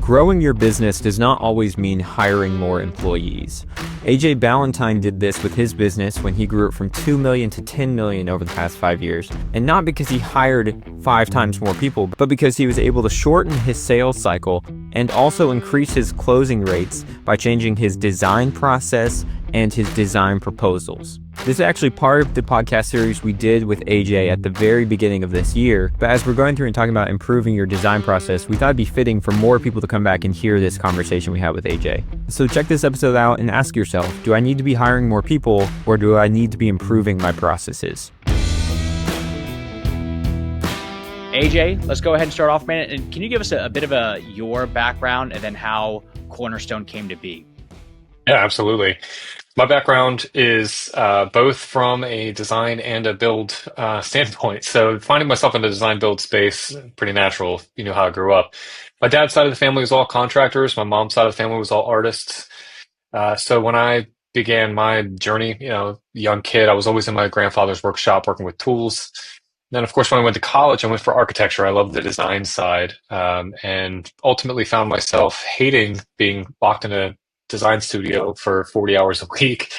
Growing your business does not always mean hiring more employees. AJ Ballantine did this with his business when he grew it from 2 million to 10 million over the past 5 years. And not because he hired 5 times more people, but because he was able to shorten his sales cycle and also increase his closing rates by changing his design process and his design proposals. This is actually part of the podcast series we did with AJ at the very beginning of this year. But as we're going through and talking about improving your design process, we thought it'd be fitting for more people to come back and hear this conversation we had with AJ. So check this episode out and ask yourself, do I need to be hiring more people or do I need to be improving my processes? AJ, let's go ahead and start off, man. And can you give us a bit of your background and then how Cornerstone came to be? Yeah, absolutely. My background is both from a design and a build standpoint. So finding myself in the design build space, pretty natural. You know how I grew up. My dad's side of the family was all contractors. My mom's side of the family was all artists. So when I began my journey, young kid, I was always in my grandfather's workshop working with tools. Then, of course, when I went to college, I went for architecture. I loved the design side, and ultimately found myself hating being locked in a design studio for 40 hours a week.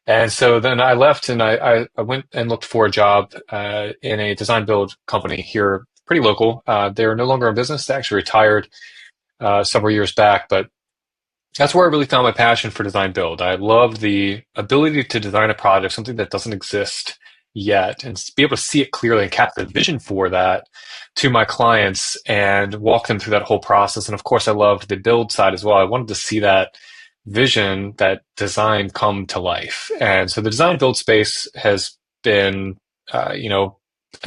And so then I left and I went and looked for a job in a design build company here, pretty local. They're no longer in business. They actually retired several years back, but that's where I really found my passion for design build. I loved the ability to design a project, something that doesn't exist yet, and be able to see it clearly and cast the vision for that to my clients and walk them through that whole process. And of course, I loved the build side as well. I wanted to see that vision, that design come to life. And so the design build space has been,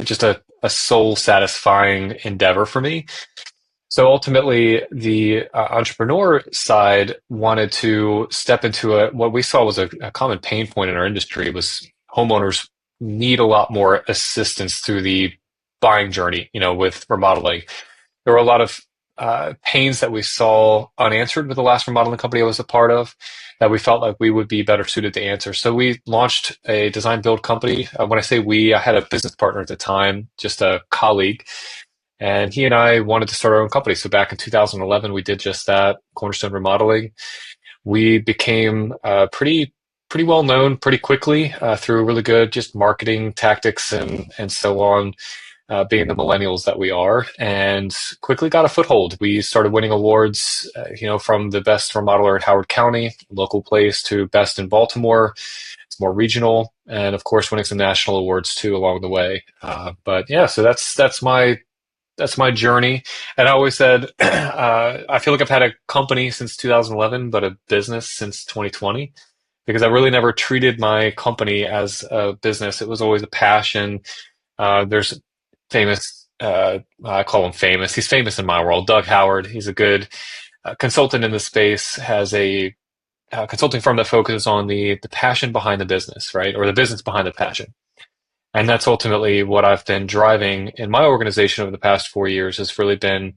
just a soul satisfying endeavor for me. So ultimately, the entrepreneur side wanted to step into what we saw was a common pain point in our industry was homeowners need a lot more assistance through the buying journey, with remodeling. There were a lot of pains that we saw unanswered with the last remodeling company I was a part of that we felt like we would be better suited to answer. So we launched a design build company. When I say we, I had a business partner at the time, just a colleague, and he and I wanted to start our own company. So back in 2011, we did just that, Cornerstone Remodeling. We became pretty well known pretty quickly through really good just marketing tactics and so on. Being the millennials that we are, and quickly got a foothold. We started winning awards, from the best remodeler in Howard County, local place, to best in Baltimore. It's more regional, and of course, winning some national awards too along the way. But yeah, so that's my journey. And I always said, I feel like I've had a company since 2011, but a business since 2020, because I really never treated my company as a business. It was always a passion. There's famous, I call him famous. He's famous in my world. Doug Howard. He's a good consultant in the space, has a consulting firm that focuses on the passion behind the business, right? Or the business behind the passion. And that's ultimately what I've been driving in my organization over the past 4 years has really been,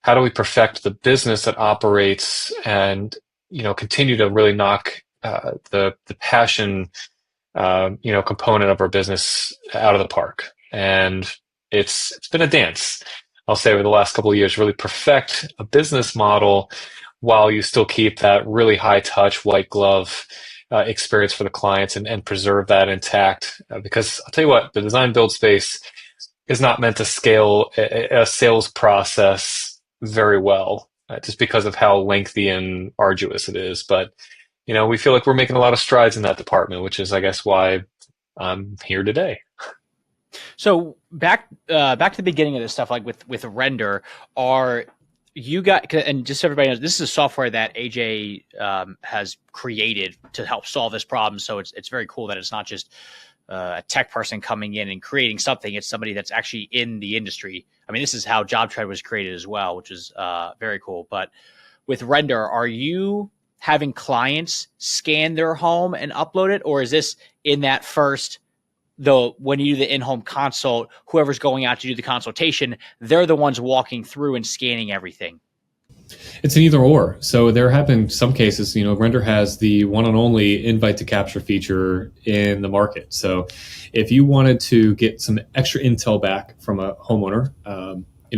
how do we perfect the business that operates and, continue to really knock the passion, component of our business out of the park. And it's been a dance, I'll say, over the last couple of years, really perfect a business model while you still keep that really high touch, white glove experience for the clients and preserve that intact. Because I'll tell you what, the design build space is not meant to scale a sales process very well, just because of how lengthy and arduous it is. But, we feel like we're making a lot of strides in that department, which is, I guess, why I'm here today. So back to the beginning of this stuff, like with RENDR, are you got, and just so everybody knows, this is a software that AJ has created to help solve this problem. So it's very cool that it's not just a tech person coming in and creating something. It's somebody that's actually in the industry. I mean, this is how JobTread was created as well, which is very cool. But with RENDR, are you having clients scan their home and upload it, or is this in that first? Though when you do the in-home consult, whoever's going out to do the consultation, they're the ones walking through and scanning everything. It's an either or. So there have been some cases, RENDR has the one and only invite to capture feature in the market. So if you wanted to get some extra intel back from a homeowner,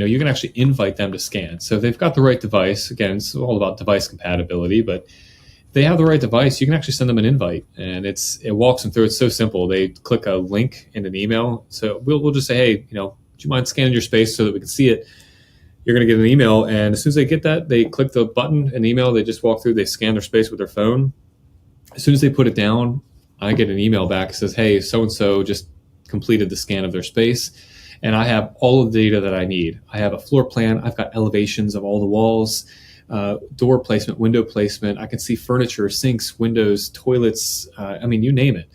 you can actually invite them to scan. So if they've got the right device, again, it's all about device compatibility, but if they have the right device, you can actually send them an invite, and it walks them through. It's so simple. They click a link in an email. So we'll just say, hey, do you mind scanning your space so that we can see it? You're going to get an email, and as soon as they get that, they click the button in email. They just walk through, they scan their space with their phone. As soon as they put it down, I get an email back that says, hey, so-and-so just completed the scan of their space, and I have all of the data that I need. I have a floor plan. I've got elevations of all the walls, door placement, window placement. I can see furniture, sinks, windows, toilets, you name it.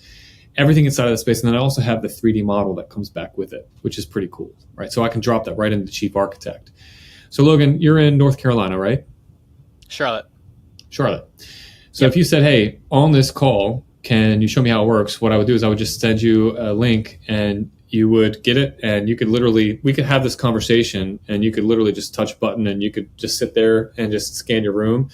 Everything inside of the space. And then I also have the 3D model that comes back with it, which is pretty cool, right? So I can drop that right into the chief architect. So Logan, you're in North Carolina, right? Charlotte. So if you said, hey, on this call, can you show me how it works? What I would do is I would just send you a link, and you would get it, and we could have this conversation, and you could literally just touch a button, and you could just sit there and just scan your room.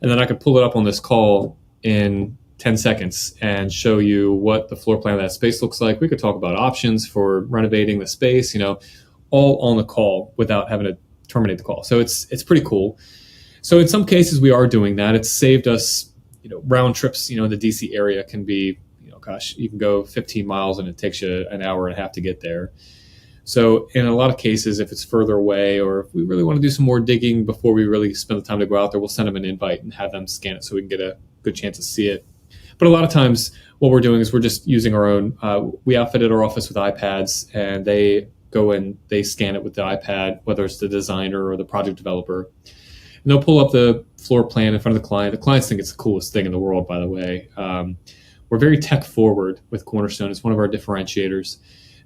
And then I could pull it up on this call in 10 seconds and show you what the floor plan of that space looks like. We could talk about options for renovating the space, all on the call without having to terminate the call. So it's pretty cool. So in some cases we are doing that. It's saved us, round trips, in the DC area can be, you can go 15 miles and it takes you an hour and a half to get there. So in a lot of cases, if it's further away, or if we really want to do some more digging before we really spend the time to go out there, we'll send them an invite and have them scan it so we can get a good chance to see it. But a lot of times what we're doing is we're just using our own, we outfitted our office with iPads, and they go and they scan it with the iPad, whether it's the designer or the project developer. And they'll pull up the floor plan in front of the client. The clients think it's the coolest thing in the world, by the way. We're very tech forward with Cornerstone. It's one of our differentiators.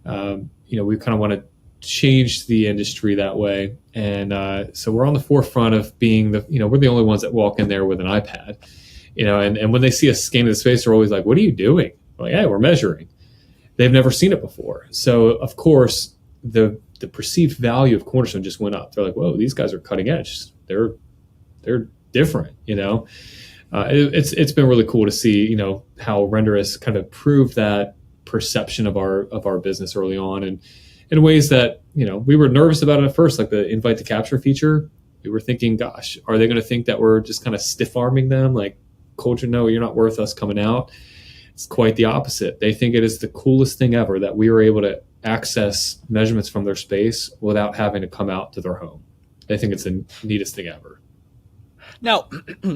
We kind of want to change the industry that way. And so we're on the forefront of being we're the only ones that walk in there with an iPad, and when they see us scanning the space, they're always like, what are you doing? We're like, hey, we're measuring. They've never seen it before. So of course, the perceived value of Cornerstone just went up. They're like, whoa, these guys are cutting edge. They're different, It's been really cool to see, how RENDR has kind of proved that perception of our business early on, and in ways that, we were nervous about it at first, like the invite to capture feature. We were thinking, gosh, are they going to think that we're just kind of stiff arming them? Like, culture, no, you're not worth us coming out. It's quite the opposite. They think it is the coolest thing ever that we were able to access measurements from their space without having to come out to their home. They think it's the neatest thing ever. Now,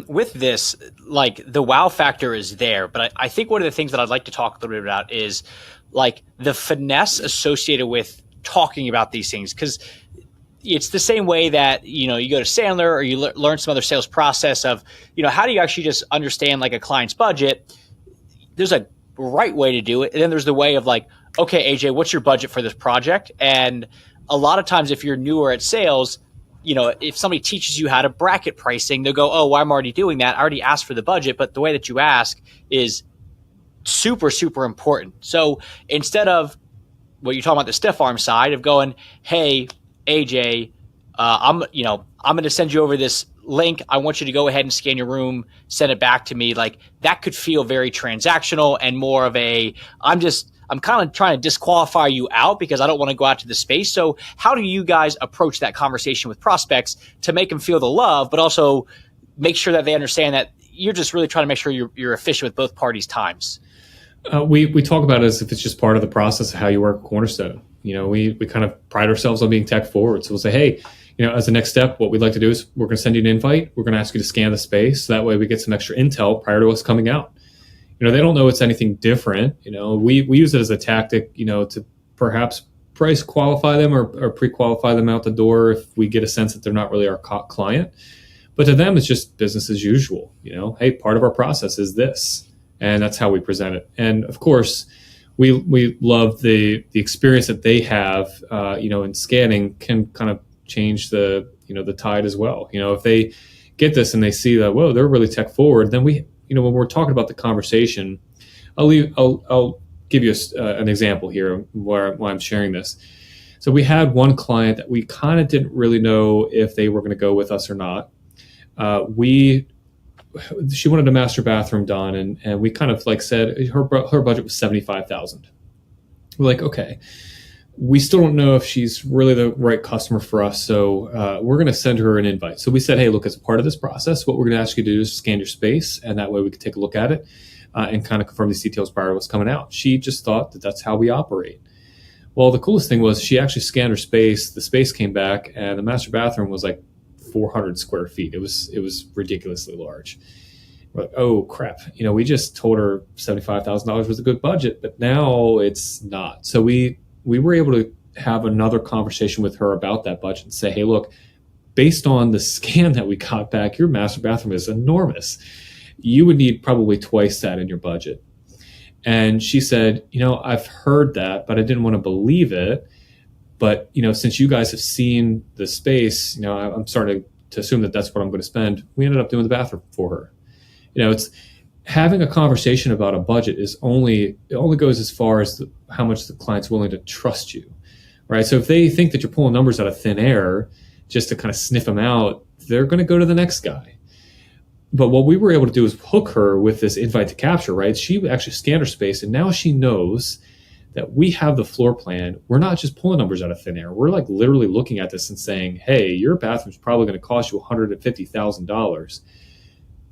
with this, like, the wow factor is there, but I think one of the things that I'd like to talk a little bit about is like the finesse associated with talking about these things, because it's the same way that, you go to Sandler or you learn some other sales process of, how do you actually just understand like a client's budget? There's a right way to do it. And then there's the way of like, okay, AJ, what's your budget for this project? And a lot of times if you're newer at sales, if somebody teaches you how to bracket pricing, they'll go, oh, well, I'm already doing that. I already asked for the budget. But the way that you ask is super, super important. So instead of what you're talking about, the stiff arm side of going, hey, AJ, I'm going to send you over this link. I want you to go ahead and scan your room, send it back to me. Like, that could feel very transactional and more of I'm kind of trying to disqualify you out because I don't want to go out to the space. So how do you guys approach that conversation with prospects to make them feel the love, but also make sure that they understand that you're just really trying to make sure you're efficient with both parties' times? We talk about it as if it's just part of the process of how you work at Cornerstone. We kind of pride ourselves on being tech forward. So we'll say, hey, as the next step, what we'd like to do is we're going to send you an invite. We're going to ask you to scan the space. So that way we get some extra intel prior to us coming out. They don't know it's anything different. We use it as a tactic, to perhaps price qualify them or pre-qualify them out the door if we get a sense that they're not really our client. But to them, it's just business as usual. Hey, part of our process is this, and that's how we present it. And of course, we love the experience that they have, in scanning can kind of change the tide as well. If they get this and they see that, whoa, they're really tech forward, then when we're talking about the conversation, I'll give you an example here why I'm sharing this. So we had one client that we kind of didn't really know if they were going to go with us or not. She wanted a master bathroom done, and we kind of like said her budget was $75,000. We're like, okay, we still don't know if she's really the right customer for us. So we're going to send her an invite. So we said, hey, look, as a part of this process, what we're going to ask you to do is scan your space. And that way we can take a look at it and kind of confirm these details prior to what's coming out. She just thought that that's how we operate. Well, the coolest thing was she actually scanned her space. The space came back, and the master bathroom was like 400 square feet. It was ridiculously large. We're like, oh crap! We just told her $75,000 was a good budget, but now it's not. So we were able to have another conversation with her about that budget and say, hey, look, based on the scan that we got back, your master bathroom is enormous. You would need probably twice that in your budget. And she said, I've heard that, but I didn't want to believe it. But, since you guys have seen the space, I'm starting to assume that that's what I'm going to spend. We ended up doing the bathroom for her. It's having a conversation about a budget it only goes as far as how much the client's willing to trust you, right? So if they think that you're pulling numbers out of thin air just to kind of sniff them out, they're going to go to the next guy. But what we were able to do is hook her with this invite to capture, right? She actually scanned her space, and now she knows that we have the floor plan. We're not just pulling numbers out of thin air. We're like literally looking at this and saying, hey, your bathroom's probably going to cost you $150,000.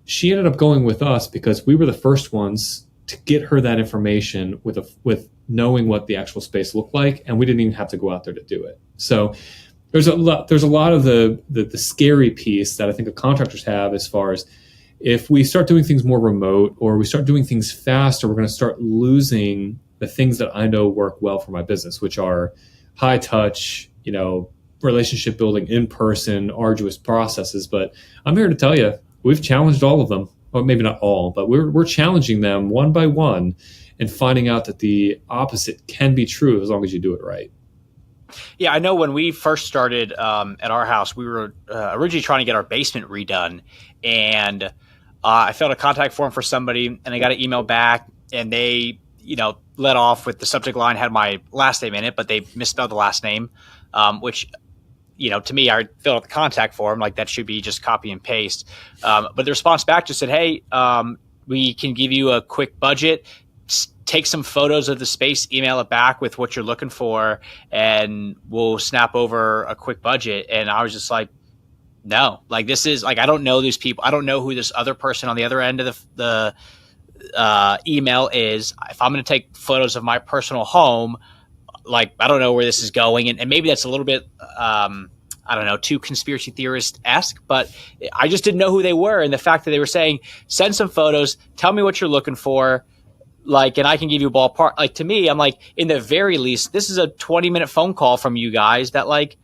She ended up going with us because we were the first ones to get her that information with knowing what the actual space looked like, and we didn't even have to go out there to do it. So there's a lot of the scary piece that I think the contractors have as far as if we start doing things more remote or we start doing things faster, we're going to start losing the things that I know work well for my business, which are high touch, relationship building, in person, arduous processes. But I'm here to tell you, we've challenged all of them. Well, maybe not all, but we're challenging them one by one and finding out that the opposite can be true as long as you do it right. Yeah, I know when we first started at our house, we were originally trying to get our basement redone, and I filled a contact form for somebody, and I got an email back, and they, let off with the subject line had my last name in it, but they misspelled the last name, which, to me, I filled out the contact form, like that should be just copy and paste. But the response back just said, hey, we can give you a quick budget. Take some photos of the space, email it back with what you're looking for, and we'll snap over a quick budget. And I was just like, no, like this is like, I don't know these people. I don't know who this other person on the other end of the email is. If I'm going to take photos of my personal home, like, I don't know where this is going. And maybe that's a little bit, I don't know, too conspiracy theorist-esque, but I just didn't know who they were. And the fact that they were saying, send some photos, tell me what you're looking for, like, and I can give you a ballpark. Like, to me, I'm like, in the very least, this is a 20-minute phone call from you guys that, like,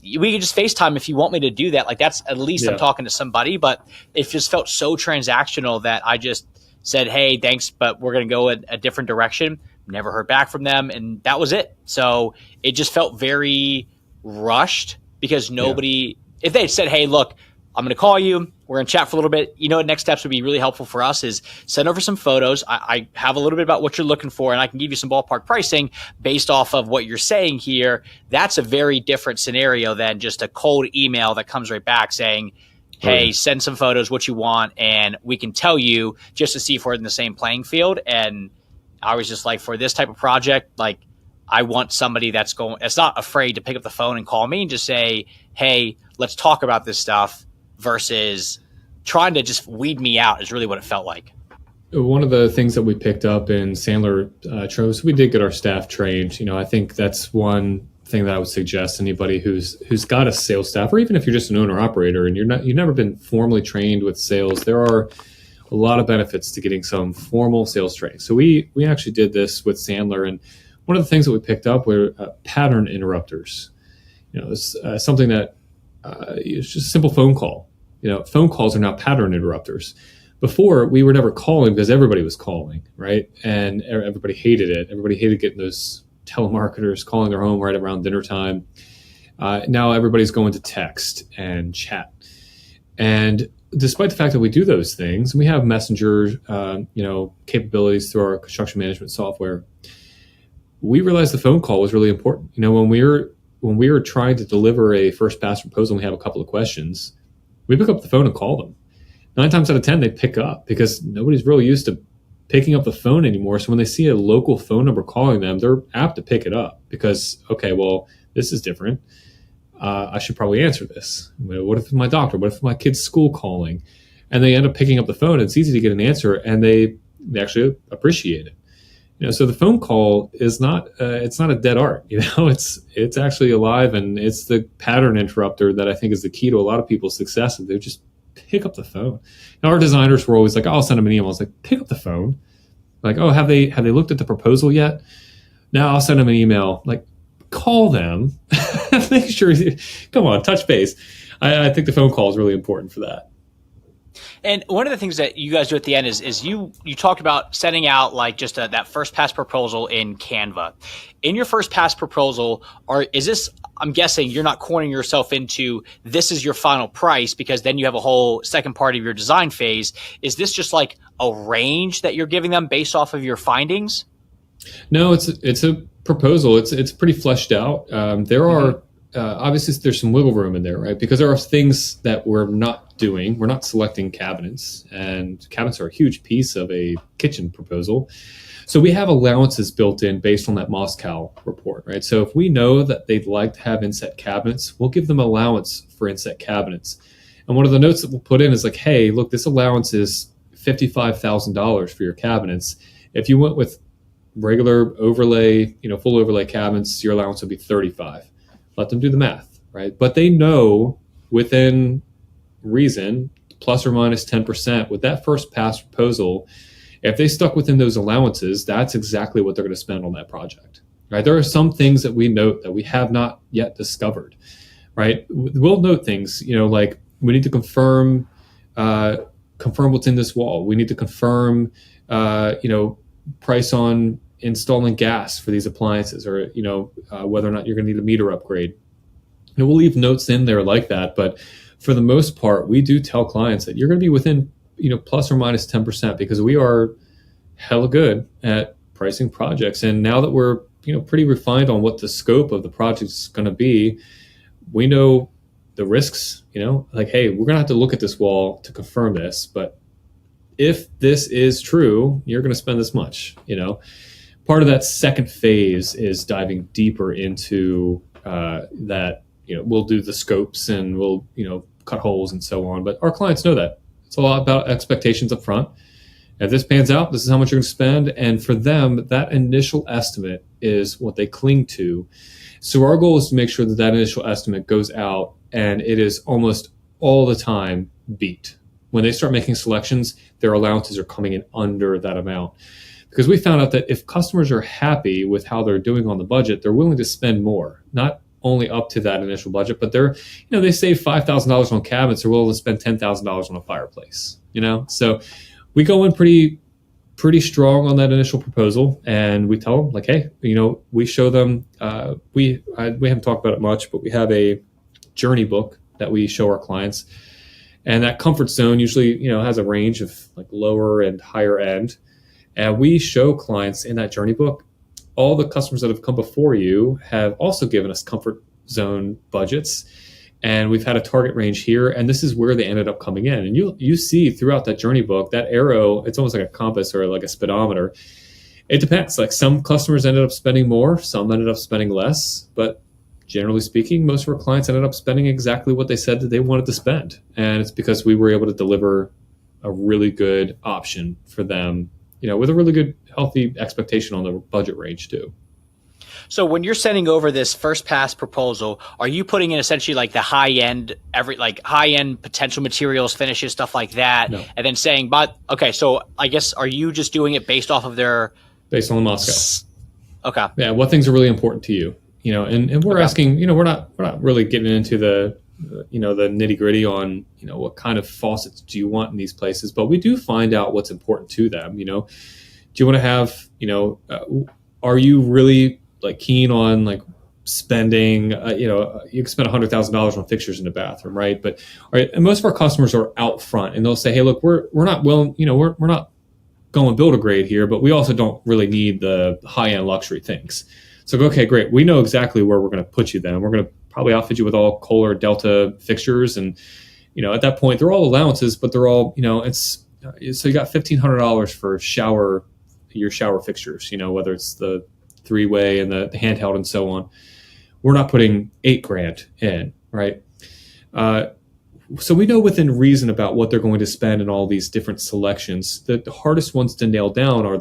we can just FaceTime if you want me to do that. Like, that's at least I'm talking to somebody, but it just felt so transactional that I just said, hey, thanks, but we're going to go a different direction. Never heard back from them, and that was it. So it just felt very rushed because nobody, if they had said, hey, look, I'm going to call you, we're going to chat for a little bit. What next steps would be really helpful for us is send over some photos. I have a little bit about what you're looking for, and I can give you some ballpark pricing based off of what you're saying here. That's a very different scenario than just a cold email that comes right back saying, hey, send some photos, what you want, and we can tell you just to see if we're in the same playing field. And I was just like, for this type of project, like, I want somebody that's not afraid to pick up the phone and call me and just say, hey, let's talk about this stuff, versus trying to just weed me out is really what it felt like. One of the things that we picked up in Sandler Tropes, we did get our staff trained. I think that's one thing that I would suggest anybody who's got a sales staff, or even if you're just an owner operator and you've never been formally trained with sales, there are a lot of benefits to getting some formal sales training. So we actually did this with Sandler, and one of the things that we picked up were pattern interrupters. It's something that it's just a simple phone call. Phone calls are now pattern interrupters. Before, we were never calling because everybody was calling, right? And everybody hated it. Everybody hated getting those telemarketers calling their home right around dinner time. Now everybody's going to text and chat. And despite the fact that we do those things, we have messenger, capabilities through our construction management software, we realized the phone call was really important. When we were trying to deliver a first pass proposal and we have a couple of questions, we pick up the phone and call them. 9 times out of 10, they pick up because nobody's really used to picking up the phone anymore. So when they see a local phone number calling them, they're apt to pick it up because, okay, well, this is different. I should probably answer this. What if it's my doctor? What if my kid's school calling? And they end up picking up the phone. It's easy to get an answer, and they actually appreciate it. So the phone call is not it's not a dead art. It's actually alive, and it's the pattern interrupter that I think is the key to a lot of people's success. They just pick up the phone. And our designers were always like, I'll send them an email. It's like, pick up the phone. Like, oh, have they looked at the proposal yet? No, I'll send them an email. Like, call them. Make sure. Come on, touch base. I think the phone call is really important for that. And one of the things that you guys do at the end is you talked about sending out like just that first pass proposal in Canva. In your first pass proposal, I'm guessing you're not cornering yourself into this is your final price, because then you have a whole second part of your design phase. Is this just like a range that you're giving them based off of your findings? No, it's a proposal. It's pretty fleshed out. There are obviously there's some wiggle room in there, right? Because there are things that we're not doing. We're not selecting cabinets, and cabinets are a huge piece of a kitchen proposal. So we have allowances built in based on that Moscow report, right? So if we know that they'd like to have inset cabinets, we'll give them allowance for inset cabinets. And one of the notes that we'll put in is like, hey, look, this allowance is $55,000 for your cabinets. If you went with regular overlay, full overlay cabinets, your allowance would be 35. Let them do the math, right? But they know within reason, plus or minus 10%, with that first pass proposal, if they stuck within those allowances, that's exactly what they're going to spend on that project, right? There are some things that we note that we have not yet discovered, right? We'll note things, like we need to confirm what's in this wall. We need to confirm, price on installing gas for these appliances, or whether or not you're going to need a meter upgrade. We'll leave notes in there like that, but for the most part, we do tell clients that you're going to be within plus or minus 10%, because we are hella good at pricing projects. And now that we're pretty refined on what the scope of the project is going to be, we know the risks. Like, hey, we're going to have to look at this wall to confirm this, but if this is true, you're going to spend this much. Part of that second phase is diving deeper into that. We'll do the scopes and we'll cut holes and so on. But our clients know that. It's a lot about expectations up front. If this pans out, this is how much you're going to spend. And for them, that initial estimate is what they cling to. So our goal is to make sure that initial estimate goes out and it is almost all the time beat. When they start making selections, their allowances are coming in under that amount. Because we found out that if customers are happy with how they're doing on the budget, they're willing to spend more, not only up to that initial budget, but they save $5,000 on cabinets, they're willing to spend $10,000 on a fireplace, So we go in pretty strong on that initial proposal, and we tell them like, hey, we show them, we haven't talked about it much, but we have a journey book that we show our clients. And that comfort zone usually, has a range of like lower and higher end. And we show clients in that journey book, all the customers that have come before you have also given us comfort zone budgets. And we've had a target range here, and this is where they ended up coming in. And you see throughout that journey book, that arrow, it's almost like a compass or like a speedometer. It depends. Like some customers ended up spending more, some ended up spending less, but generally speaking, most of our clients ended up spending exactly what they said that they wanted to spend. And it's because we were able to deliver a really good option for them, with a really good, healthy expectation on the budget range too. So when you're sending over this first pass proposal, are you putting in essentially like the high end potential materials, finishes, stuff like that, No. And then saying, so I guess, are you just doing it based off of based on the Moscow? Okay. Yeah. What things are really important to you? And we're asking, we're not really getting into the nitty gritty on, what kind of faucets do you want in these places, but we do find out what's important to them. Do you want to have, are you really like keen on like spending, you can spend $100,000 on fixtures in the bathroom, right? But all right, and most of our customers are out front, and they'll say, hey, look, we're not willing, we're not going build a grade here, but we also don't really need the high end luxury things. So, okay, great. We know exactly where we're going to put you then. We're going to probably outfit you with all Kohler Delta fixtures. And, at that point, they're all allowances, but they're all, it's so you got $1,500 for your shower fixtures, whether it's the 3-way and the handheld and so on. We're not putting $8,000 in, right? So we know within reason about what they're going to spend in all these different selections. The hardest ones to nail down are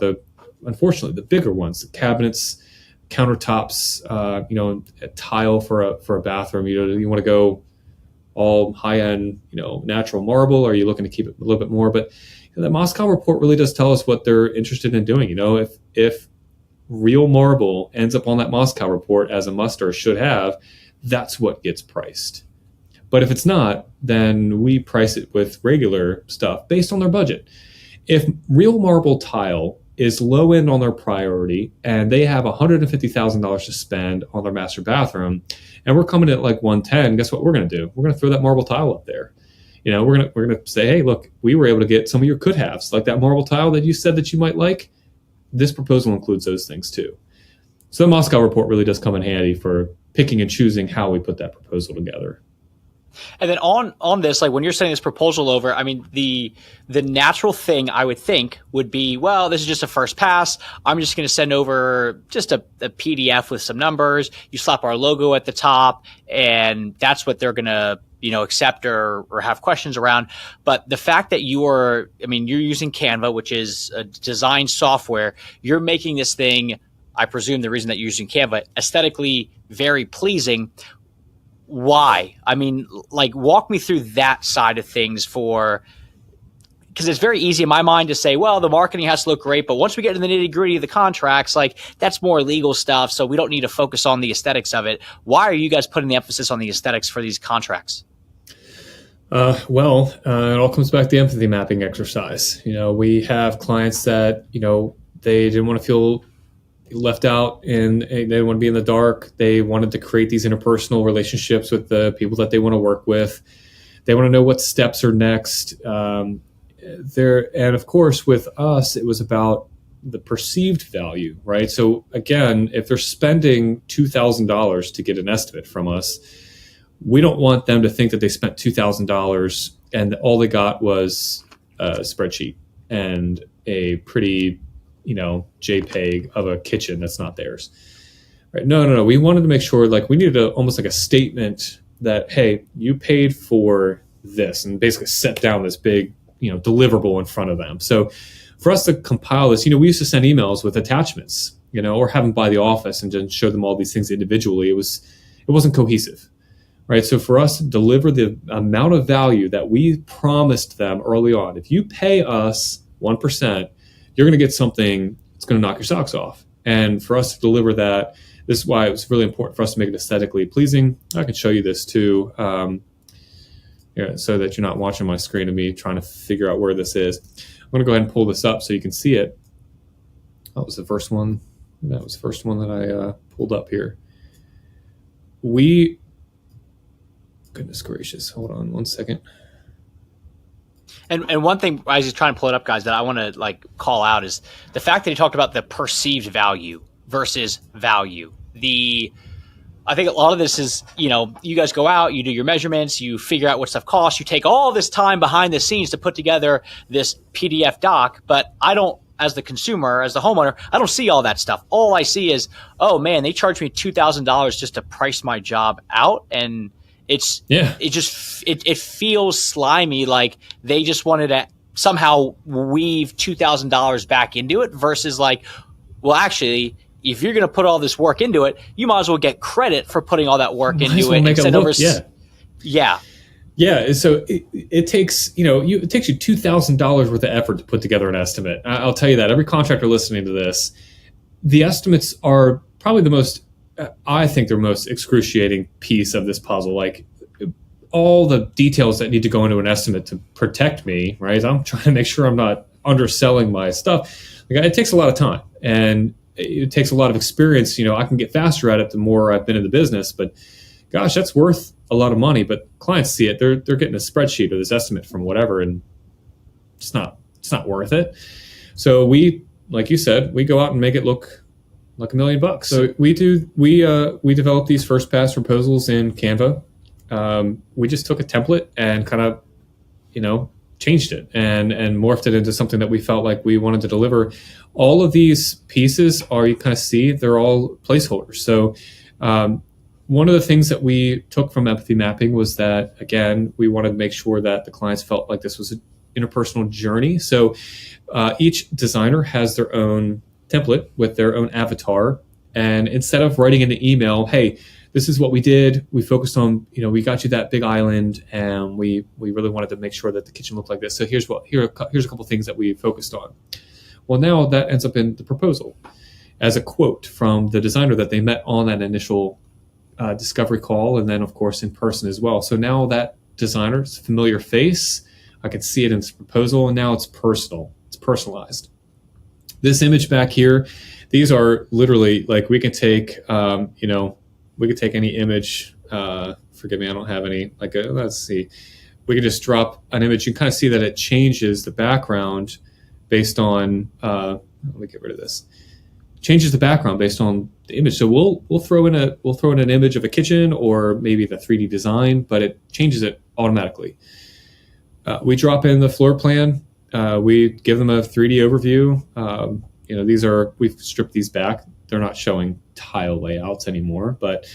unfortunately, the bigger ones, the cabinets, countertops, a tile for a bathroom. You want to go all high-end, natural marble, or are you looking to keep it a little bit more? But the Moscow report really does tell us what they're interested in doing. If real marble ends up on that Moscow report as a must or should have, that's what gets priced. But if it's not, then we price it with regular stuff based on their budget. If real marble tile is low end on their priority and they have $150,000 to spend on their master bathroom, and we're coming at like 110, guess what we're going to do? We're going to throw that marble tile up there. We're going to say, hey, look, we were able to get some of your could haves, like that marble tile that you said that you might like. This proposal includes those things too. So the Moscow report really does come in handy for picking and choosing how we put that proposal together. And then on this, like when you're sending this proposal over, I mean, the natural thing I would think would be, well, this is just a first pass. I'm just going to send over just a PDF with some numbers. You slap our logo at the top, and that's what they're going to, accept or have questions around. But the fact that you're using Canva, which is a design software, you're making this thing, I presume the reason that you're using Canva, aesthetically very pleasing. Why? I mean, like, walk me through that side of things because it's very easy in my mind to say, well, the marketing has to look great, but once we get into the nitty gritty of the contracts, like that's more legal stuff. So we don't need to focus on the aesthetics of it. Why are you guys putting the emphasis on the aesthetics for these contracts? It all comes back to the empathy mapping exercise. We have clients that, they didn't want to feel left out and they didn't want to be in the dark. They wanted to create these interpersonal relationships with the people that they want to work with. They want to know what steps are next. And of course, with us, it was about the perceived value, right? So again, if they're spending $2,000 to get an estimate from us, we don't want them to think that they spent $2,000 and all they got was a spreadsheet and a pretty JPEG of a kitchen that's not theirs. Right? No. We wanted to make sure, like, we needed almost like a statement that, hey, you paid for this, and basically set down this big, deliverable in front of them. So for us to compile this, we used to send emails with attachments, or have them by the office and then show them all these things individually. It wasn't cohesive, right? So for us to deliver the amount of value that we promised them early on, if you pay us 1%, you're going to get something that's going to knock your socks off. And for us to deliver that, this is why it was really important for us to make it aesthetically pleasing. I can show you this too, so that you're not watching my screen of me trying to figure out where this is. I'm going to go ahead and pull this up so you can see it. That was the first one. That was the first one that I pulled up here. Goodness gracious, hold on one second. And one thing, as he's trying to pull it up, guys, that I want to call out is the fact that he talked about the perceived value versus value. I think a lot of this is, you guys go out, you do your measurements, you figure out what stuff costs, you take all this time behind the scenes to put together this PDF doc, but I don't, as the consumer, as the homeowner, I don't see all that stuff. All I see is, oh man, they charged me $2,000 just to price my job out, and it feels slimy, like they just wanted to somehow weave $2,000 back into it versus well, actually, if you're going to put all this work into it, you might as well get credit for putting all that work into it. Make it look, yeah. So it takes you $2,000 worth of effort to put together an estimate. I'll tell you that every contractor listening to this, the estimates are probably the most excruciating piece of this puzzle. Like all the details that need to go into an estimate to protect me, right? I'm trying to make sure I'm not underselling my stuff. It takes a lot of time and it takes a lot of experience. I can get faster at it the more I've been in the business, but gosh, that's worth a lot of money. But clients see it; they're getting a spreadsheet or this estimate from whatever, and it's not worth it. So we, like you said, we go out and make it look like $1 million. So we develop these first pass proposals in Canva. We just took a template and kind of, changed it and morphed it into something that we felt like we wanted to deliver. All of these pieces are, you kind of see, they're all placeholders. So one of the things that we took from empathy mapping was that, again, we wanted to make sure that the clients felt like this was an interpersonal journey. So each designer has their own template with their own avatar. And instead of writing in an email, hey, this is what we did. We focused on, we got you that big island, and we really wanted to make sure that the kitchen looked like this. So here's a couple of things that we focused on. Well, now that ends up in the proposal as a quote from the designer that they met on that initial discovery call, and then of course in person as well. So now that designer's familiar face, I can see it in this proposal, and now it's personal. It's personalized. This image back here, these are literally like we can take, we could take any image. Forgive me, I don't have any. Let's see. We can just drop an image. You can kind of see that it changes the background based on. Let me get rid of this. Changes the background based on the image. So we'll throw in an image of a kitchen or maybe the 3D design, but it changes it automatically. We drop in the floor plan. We give them a 3D overview. We've stripped these back. They're not showing tile layouts anymore, but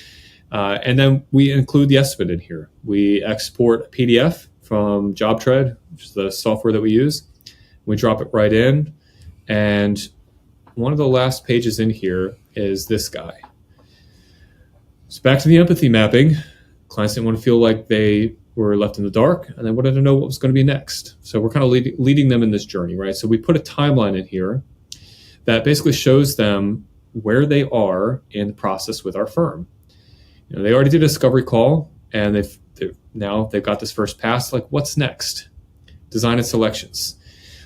and then we include the estimate in here. We export a PDF from JobTread, which is the software that we use. We drop it right in, and one of the last pages in here is this guy. So back to the empathy mapping. Clients didn't want to feel like they were left in the dark, and they wanted to know what was going to be next. So we're kind of leading them in this journey, right? So we put a timeline in here that basically shows them where they are in the process with our firm. They already did a discovery call, and they've got this first pass. Like, what's next? Design and selections.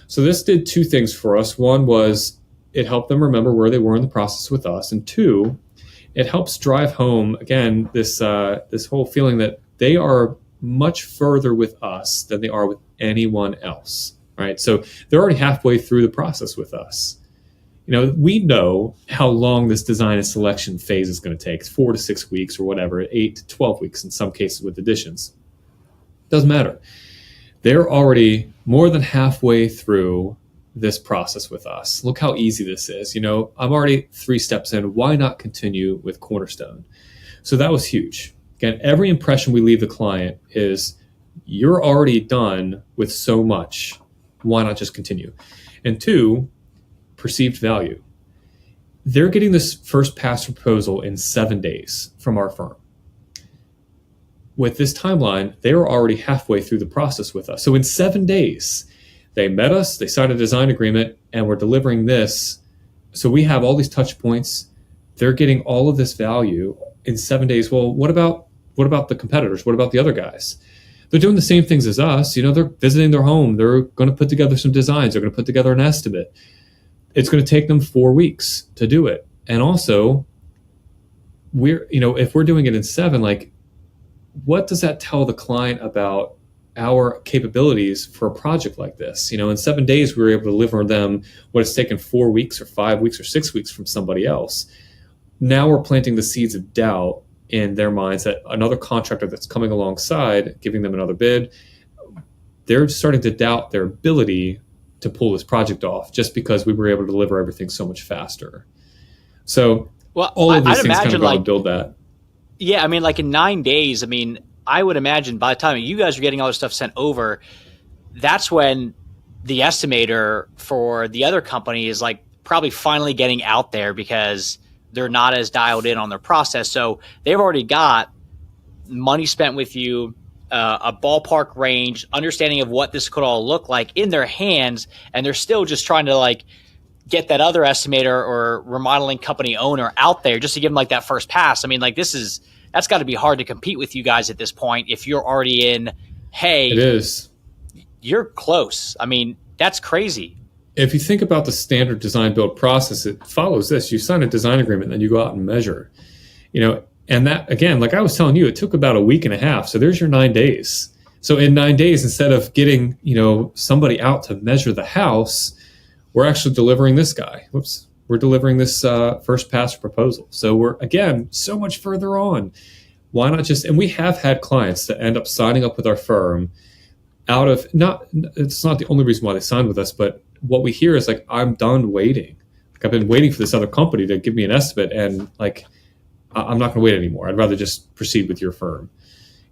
So this did two things for us. One was it helped them remember where they were in the process with us, and two, it helps drive home again this whole feeling that they are much further with us than they are with anyone else. Right? So they're already halfway through the process with us. We know how long this design and selection phase is going to take. It's 4 to 6 weeks or whatever, 8 to 12 weeks in some cases with additions. Doesn't matter. They're already more than halfway through this process with us. Look how easy this is. I'm already 3 steps in. Why not continue with Cornerstone? So that was huge. Again, every impression we leave the client is, you're already done with so much. Why not just continue? And 2, perceived value. They're getting this first pass proposal in 7 days from our firm. With this timeline, they were already halfway through the process with us. So in 7 days, they met us, they signed a design agreement, and we're delivering this. So we have all these touch points. They're getting all of this value in 7 days. Well, what about the competitors? What about the other guys? They're doing the same things as us. They're visiting their home. They're going to put together some designs. They're going to put together an estimate. It's going to take them 4 weeks to do it. And also, if we're doing it in 7, what does that tell the client about our capabilities for a project like this? In 7 days, we were able to deliver them what it's taken 4 weeks or 5 weeks or 6 weeks from somebody else. Now we're planting the seeds of doubt in their minds that another contractor that's coming alongside, giving them another bid, they're starting to doubt their ability to pull this project off just because we were able to deliver everything so much faster. So all of these things kind of go to build that. Yeah, in 9 days, I would imagine by the time you guys are getting all this stuff sent over, that's when the estimator for the other company is probably finally getting out there because they're not as dialed in on their process. So they've already got money spent with you, a ballpark range, understanding of what this could all look like in their hands, and they're still just trying to get that other estimator or remodeling company owner out there just to give them that first pass. That's got to be hard to compete with you guys at this point if you're already in, hey, it is. You're close. That's crazy. If you think about the standard design build process, it follows this. You sign a design agreement, then you go out and measure. And that, again, like I was telling you, it took about a week and a half. So there's your 9 days. So in 9 days, instead of getting, somebody out to measure the house, we're actually delivering this guy. We're delivering this first pass proposal. So we're, again, so much further on. Why not just, and we have had clients that end up signing up with our firm out of it's not the only reason why they signed with us, but what we hear is like, I'm done waiting. Like, I've been waiting for this other company to give me an estimate, and like, I'm not going to wait anymore. I'd rather just proceed with your firm.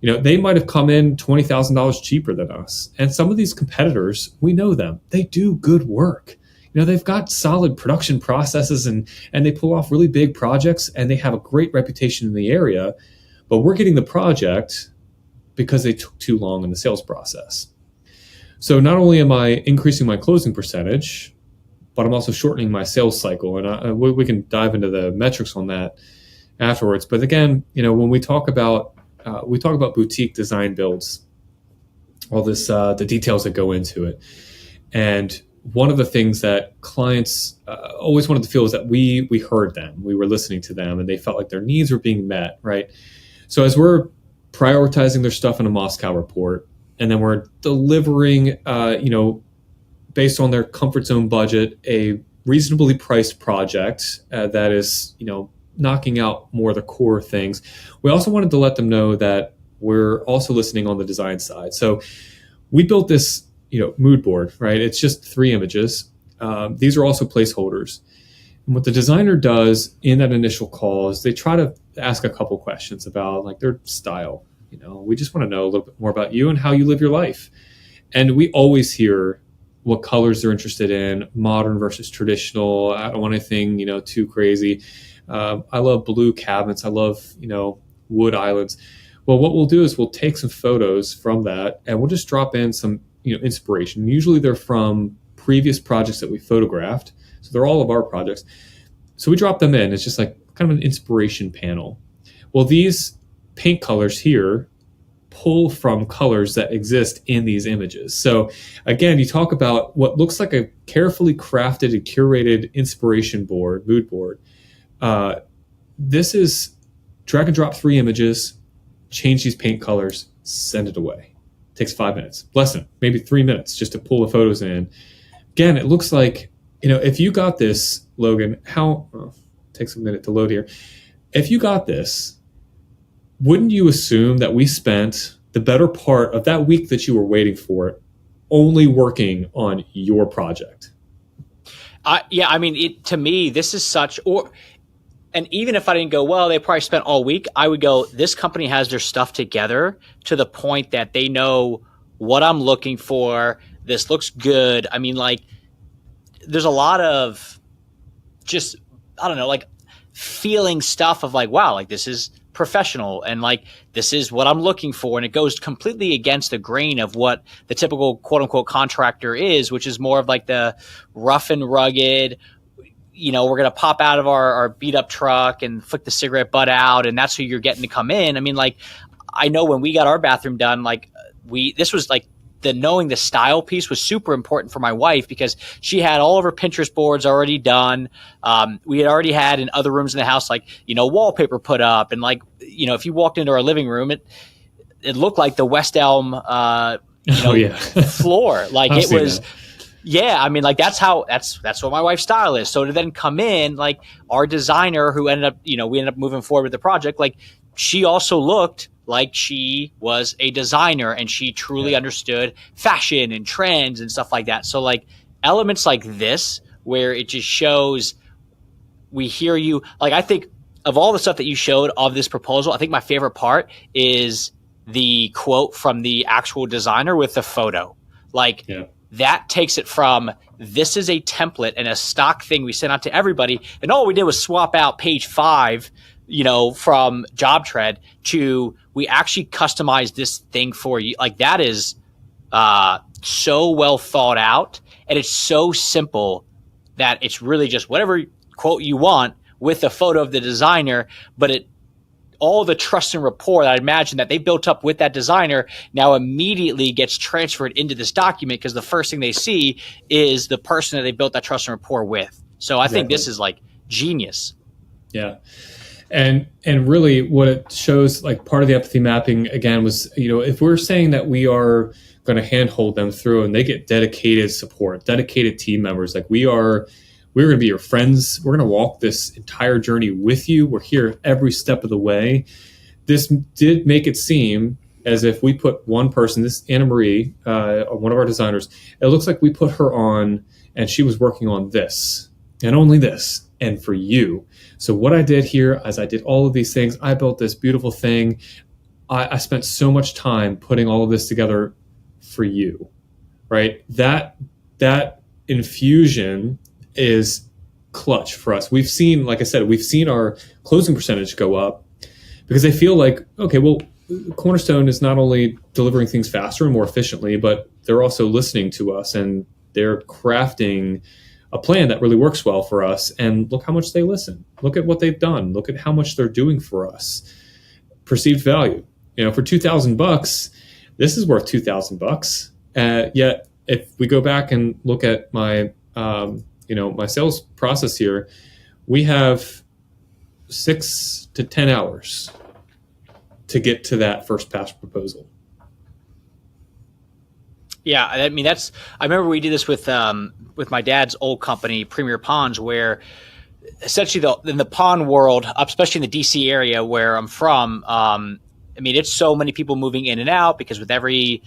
They might have come in $20,000 cheaper than us. And some of these competitors, we know them. They do good work. They've got solid production processes and they pull off really big projects, and they have a great reputation in the area. But we're getting the project because they took too long in the sales process. So not only am I increasing my closing percentage, but I'm also shortening my sales cycle. And we can dive into the metrics on that afterwards. But again, when we talk about boutique design builds, all this, the details that go into it. And one of the things that clients always wanted to feel is that we heard them, we were listening to them, and they felt like their needs were being met, right? So as we're prioritizing their stuff in a Moscow report, and then we're delivering, based on their comfort zone budget, a reasonably priced project that is, knocking out more of the core things. We also wanted to let them know that we're also listening on the design side. So we built this, mood board, right? It's just 3 images. These are also placeholders. And what the designer does in that initial call is they try to ask a couple questions about like their style. We just want to know a little bit more about you and how you live your life. And we always hear what colors they're interested in, modern versus traditional. I don't want anything, too crazy. I love blue cabinets. I love, wood islands. Well, what we'll do is we'll take some photos from that and we'll just drop in some, inspiration. Usually they're from previous projects that we photographed. So they're all of our projects. So we drop them in. It's just like kind of an inspiration panel. Well, these paint colors here pull from colors that exist in these images. So again, you talk about what looks like a carefully crafted and curated inspiration board, mood board. This is drag and drop 3 images, change these paint colors, send it away. Takes 5 minutes, less than maybe 3 minutes just to pull the photos in. Again, it looks like, if you got this, Logan, takes a minute to load here. If you got this, wouldn't you assume that we spent the better part of that week that you were waiting for it only working on your project? To me, this is and even if I didn't go, well, they probably spent all week, I would go, this company has their stuff together to the point that they know what I'm looking for. This looks good. There's a lot of just, feeling stuff of like, wow, this is professional and this is what I'm looking for. And it goes completely against the grain of what the typical quote unquote contractor is, which is more of like the rough and rugged, we're going to pop out of our beat up truck and flick the cigarette butt out. And that's who you're getting to come in. I know when we got our bathroom done, this was the knowing the style piece was super important for my wife because she had all of her Pinterest boards already done. We had already had in other rooms in the house, wallpaper put up. And if you walked into our living room, it looked like the West Elm, floor. It was, that. Yeah. That's what my wife's style is. So to then come in, our designer who ended up, we ended up moving forward with the project, she also looked like she was a designer and she truly understood fashion and trends and stuff like that. So elements like this, where it just shows we hear you. I think of all the stuff that you showed of this proposal, I think my favorite part is the quote from the actual designer with the photo. That takes it from this is a template and a stock thing we sent out to everybody. And all we did was swap out page 5, from JobTread to we actually customized this thing for you. That is so well thought out and it's so simple that it's really just whatever quote you want with a photo of the designer, but all the trust and rapport that I imagine that they built up with that designer now immediately gets transferred into this document because the first thing they see is the person that they built that trust and rapport with. So I think this is genius. Yeah. And really what it shows, part of the empathy mapping again was, if we're saying that we are going to handhold them through and they get dedicated support, dedicated team members, we're going to be your friends. We're going to walk this entire journey with you. We're here every step of the way. This did make it seem as if we put one person, this Anna Marie, one of our designers, it looks like we put her on and she was working on this and only this and for you. So what I did here is I did all of these things. I built this beautiful thing. I spent so much time putting all of this together for you, right? That infusion is clutch for us. We've seen, like I said, we've seen our closing percentage go up because they feel like, okay, well, Cornerstone is not only delivering things faster and more efficiently, but they're also listening to us and they're crafting a plan that really works well for us. And look how much they listen. Look at what they've done. Look at how much they're doing for us. Perceived value. For $2,000, this is worth $2,000. Yet, if we go back and look at my, my sales process here, we have 6 to 10 hours to get to that first pass proposal. Yeah, I mean I remember we did this with my dad's old company, Premier Ponds, where essentially in the pond world, especially in the DC area where I'm from, it's so many people moving in and out because with every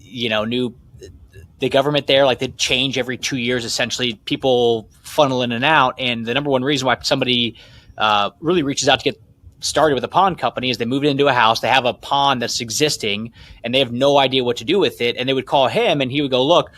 the government there, like they change every 2 years, essentially people funnel in and out. And the number one reason why somebody really reaches out to get started with a pond company is they move into a house, they have a pond that's existing and they have no idea what to do with it. And they would call him and he would go, look,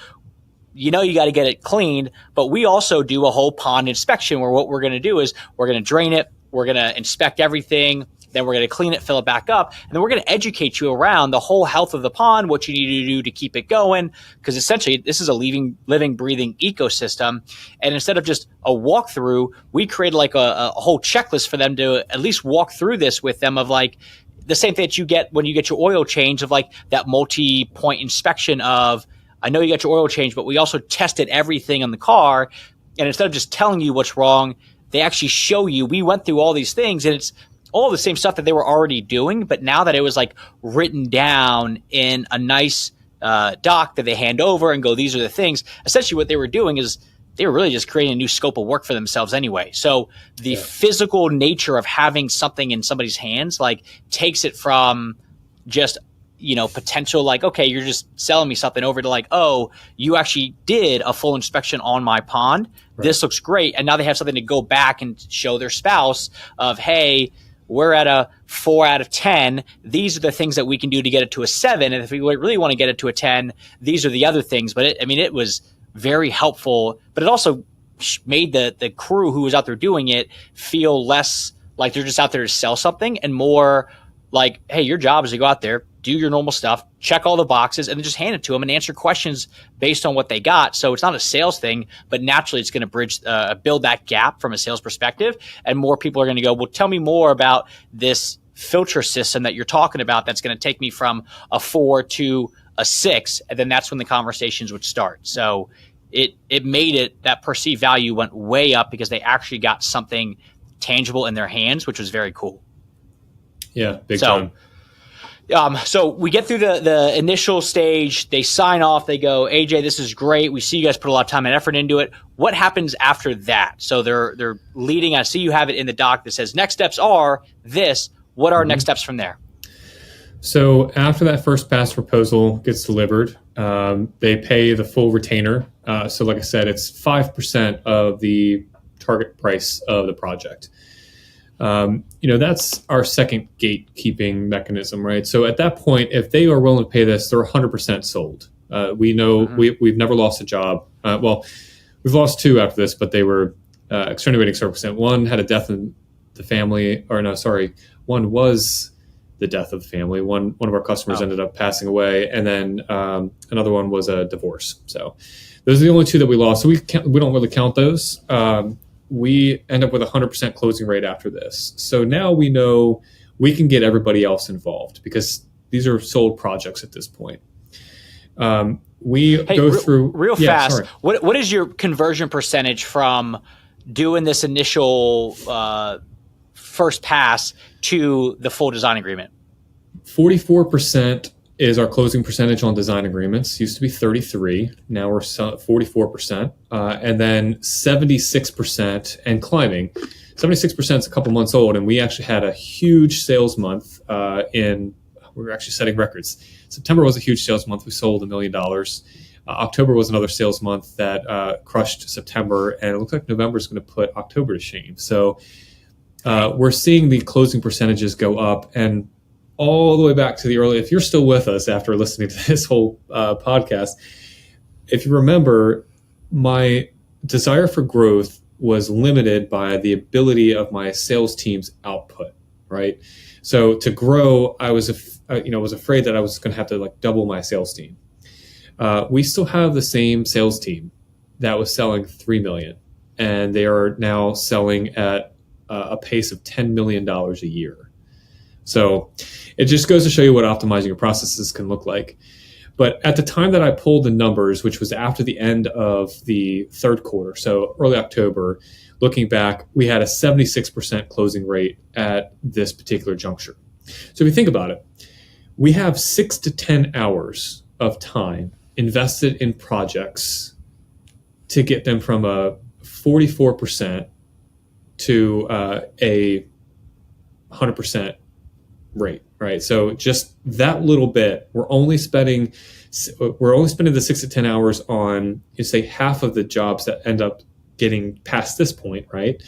you got to get it cleaned, but we also do a whole pond inspection where what we're going to do is we're going to drain it, we're going to inspect everything, then we're going to clean it, fill it back up, and then we're going to educate you around the whole health of the pond, what you need to do to keep it going, because essentially this is a living, breathing ecosystem. And instead of just a walkthrough, we created like a whole checklist for them to at least walk through this with them of like the same thing that you get when you get your oil change of like that multi-point inspection of, I know you got your oil change, but we also tested everything on the car. And instead of just telling you what's wrong, they actually show you, we went through all these things and it's all the same stuff that they were already doing. But now that it was like written down in a nice doc that they hand over and go, these are the things, essentially what they were doing is they were really just creating a new scope of work for themselves anyway. So the physical nature of having something in somebody's hands, like takes it from just, potential, like, okay, you're just selling me something over to like, oh, you actually did a full inspection on my pond. Right. This looks great. And now they have something to go back and show their spouse of, hey, we're at a 4 out of 10. These are the things that we can do to get it to a 7. And if we really want to get it to a 10, these are the other things. But it was very helpful, but it also made the crew who was out there doing it feel less like they're just out there to sell something and more like, hey, your job is to go out there, do your normal stuff, check all the boxes, and then just hand it to them and answer questions based on what they got. So it's not a sales thing, but naturally it's going to build that gap from a sales perspective. And more people are going to go, well, tell me more about this filter system that you're talking about that's going to take me from a 4 to a 6. And then that's when the conversations would start. So it made it, that perceived value went way up because they actually got something tangible in their hands, which was very cool. Yeah, big time. So we get through the initial stage. They sign off. They go, AJ, this is great. We see you guys put a lot of time and effort into it. What happens after that? So they're leading. I see you have it in the doc that says next steps are this. What are next steps from there? So after that first pass proposal gets delivered, they pay the full retainer. So like I said, it's 5% of the target price of the project. That's our second gatekeeping mechanism, right? So at that point, if they are willing to pay this, they're 100% sold. We know we've never lost a job. We've lost 2 after this, but they were extenuating circumstance. One had a death in the family, one was the death of the family. One of our customers ended up passing away, and then another one was a divorce. So those are the only 2 that we lost. So we don't really count those. We end up with 100% closing rate after this. So now we know we can get everybody else involved because these are sold projects at this point. We go through real fast. Sorry. What is your conversion percentage from doing this initial first pass to the full design agreement? 44% is our closing percentage on design agreements. Used to be 33. Now we're 44%. And then 76% and climbing. 76% is a couple months old. And we actually had a huge sales month in we were actually setting records. September was a huge sales month. We sold $1 million. October was another sales month that crushed September, and it looks like November is going to put October to shame. So we're seeing the closing percentages go up, and all the way back to the early, if you're still with us after listening to this whole podcast, if you remember, my desire for growth was limited by the ability of my sales team's output, right? So to grow, I was afraid that I was going to have to like double my sales team. We still have the same sales team that was selling 3 million, and they are now selling at a pace of $10 million a year. So it just goes to show you what optimizing your processes can look like. But at the time that I pulled the numbers, which was after the end of the third quarter, so early October, looking back, we had a 76% closing rate at this particular juncture. So if you think about it, we have 6 to 10 hours of time invested in projects to get them from a 44% to a 100% rate, right? So just that little bit, we're only spending the 6 to 10 hours on, you say, half of the jobs that end up getting past this point, right?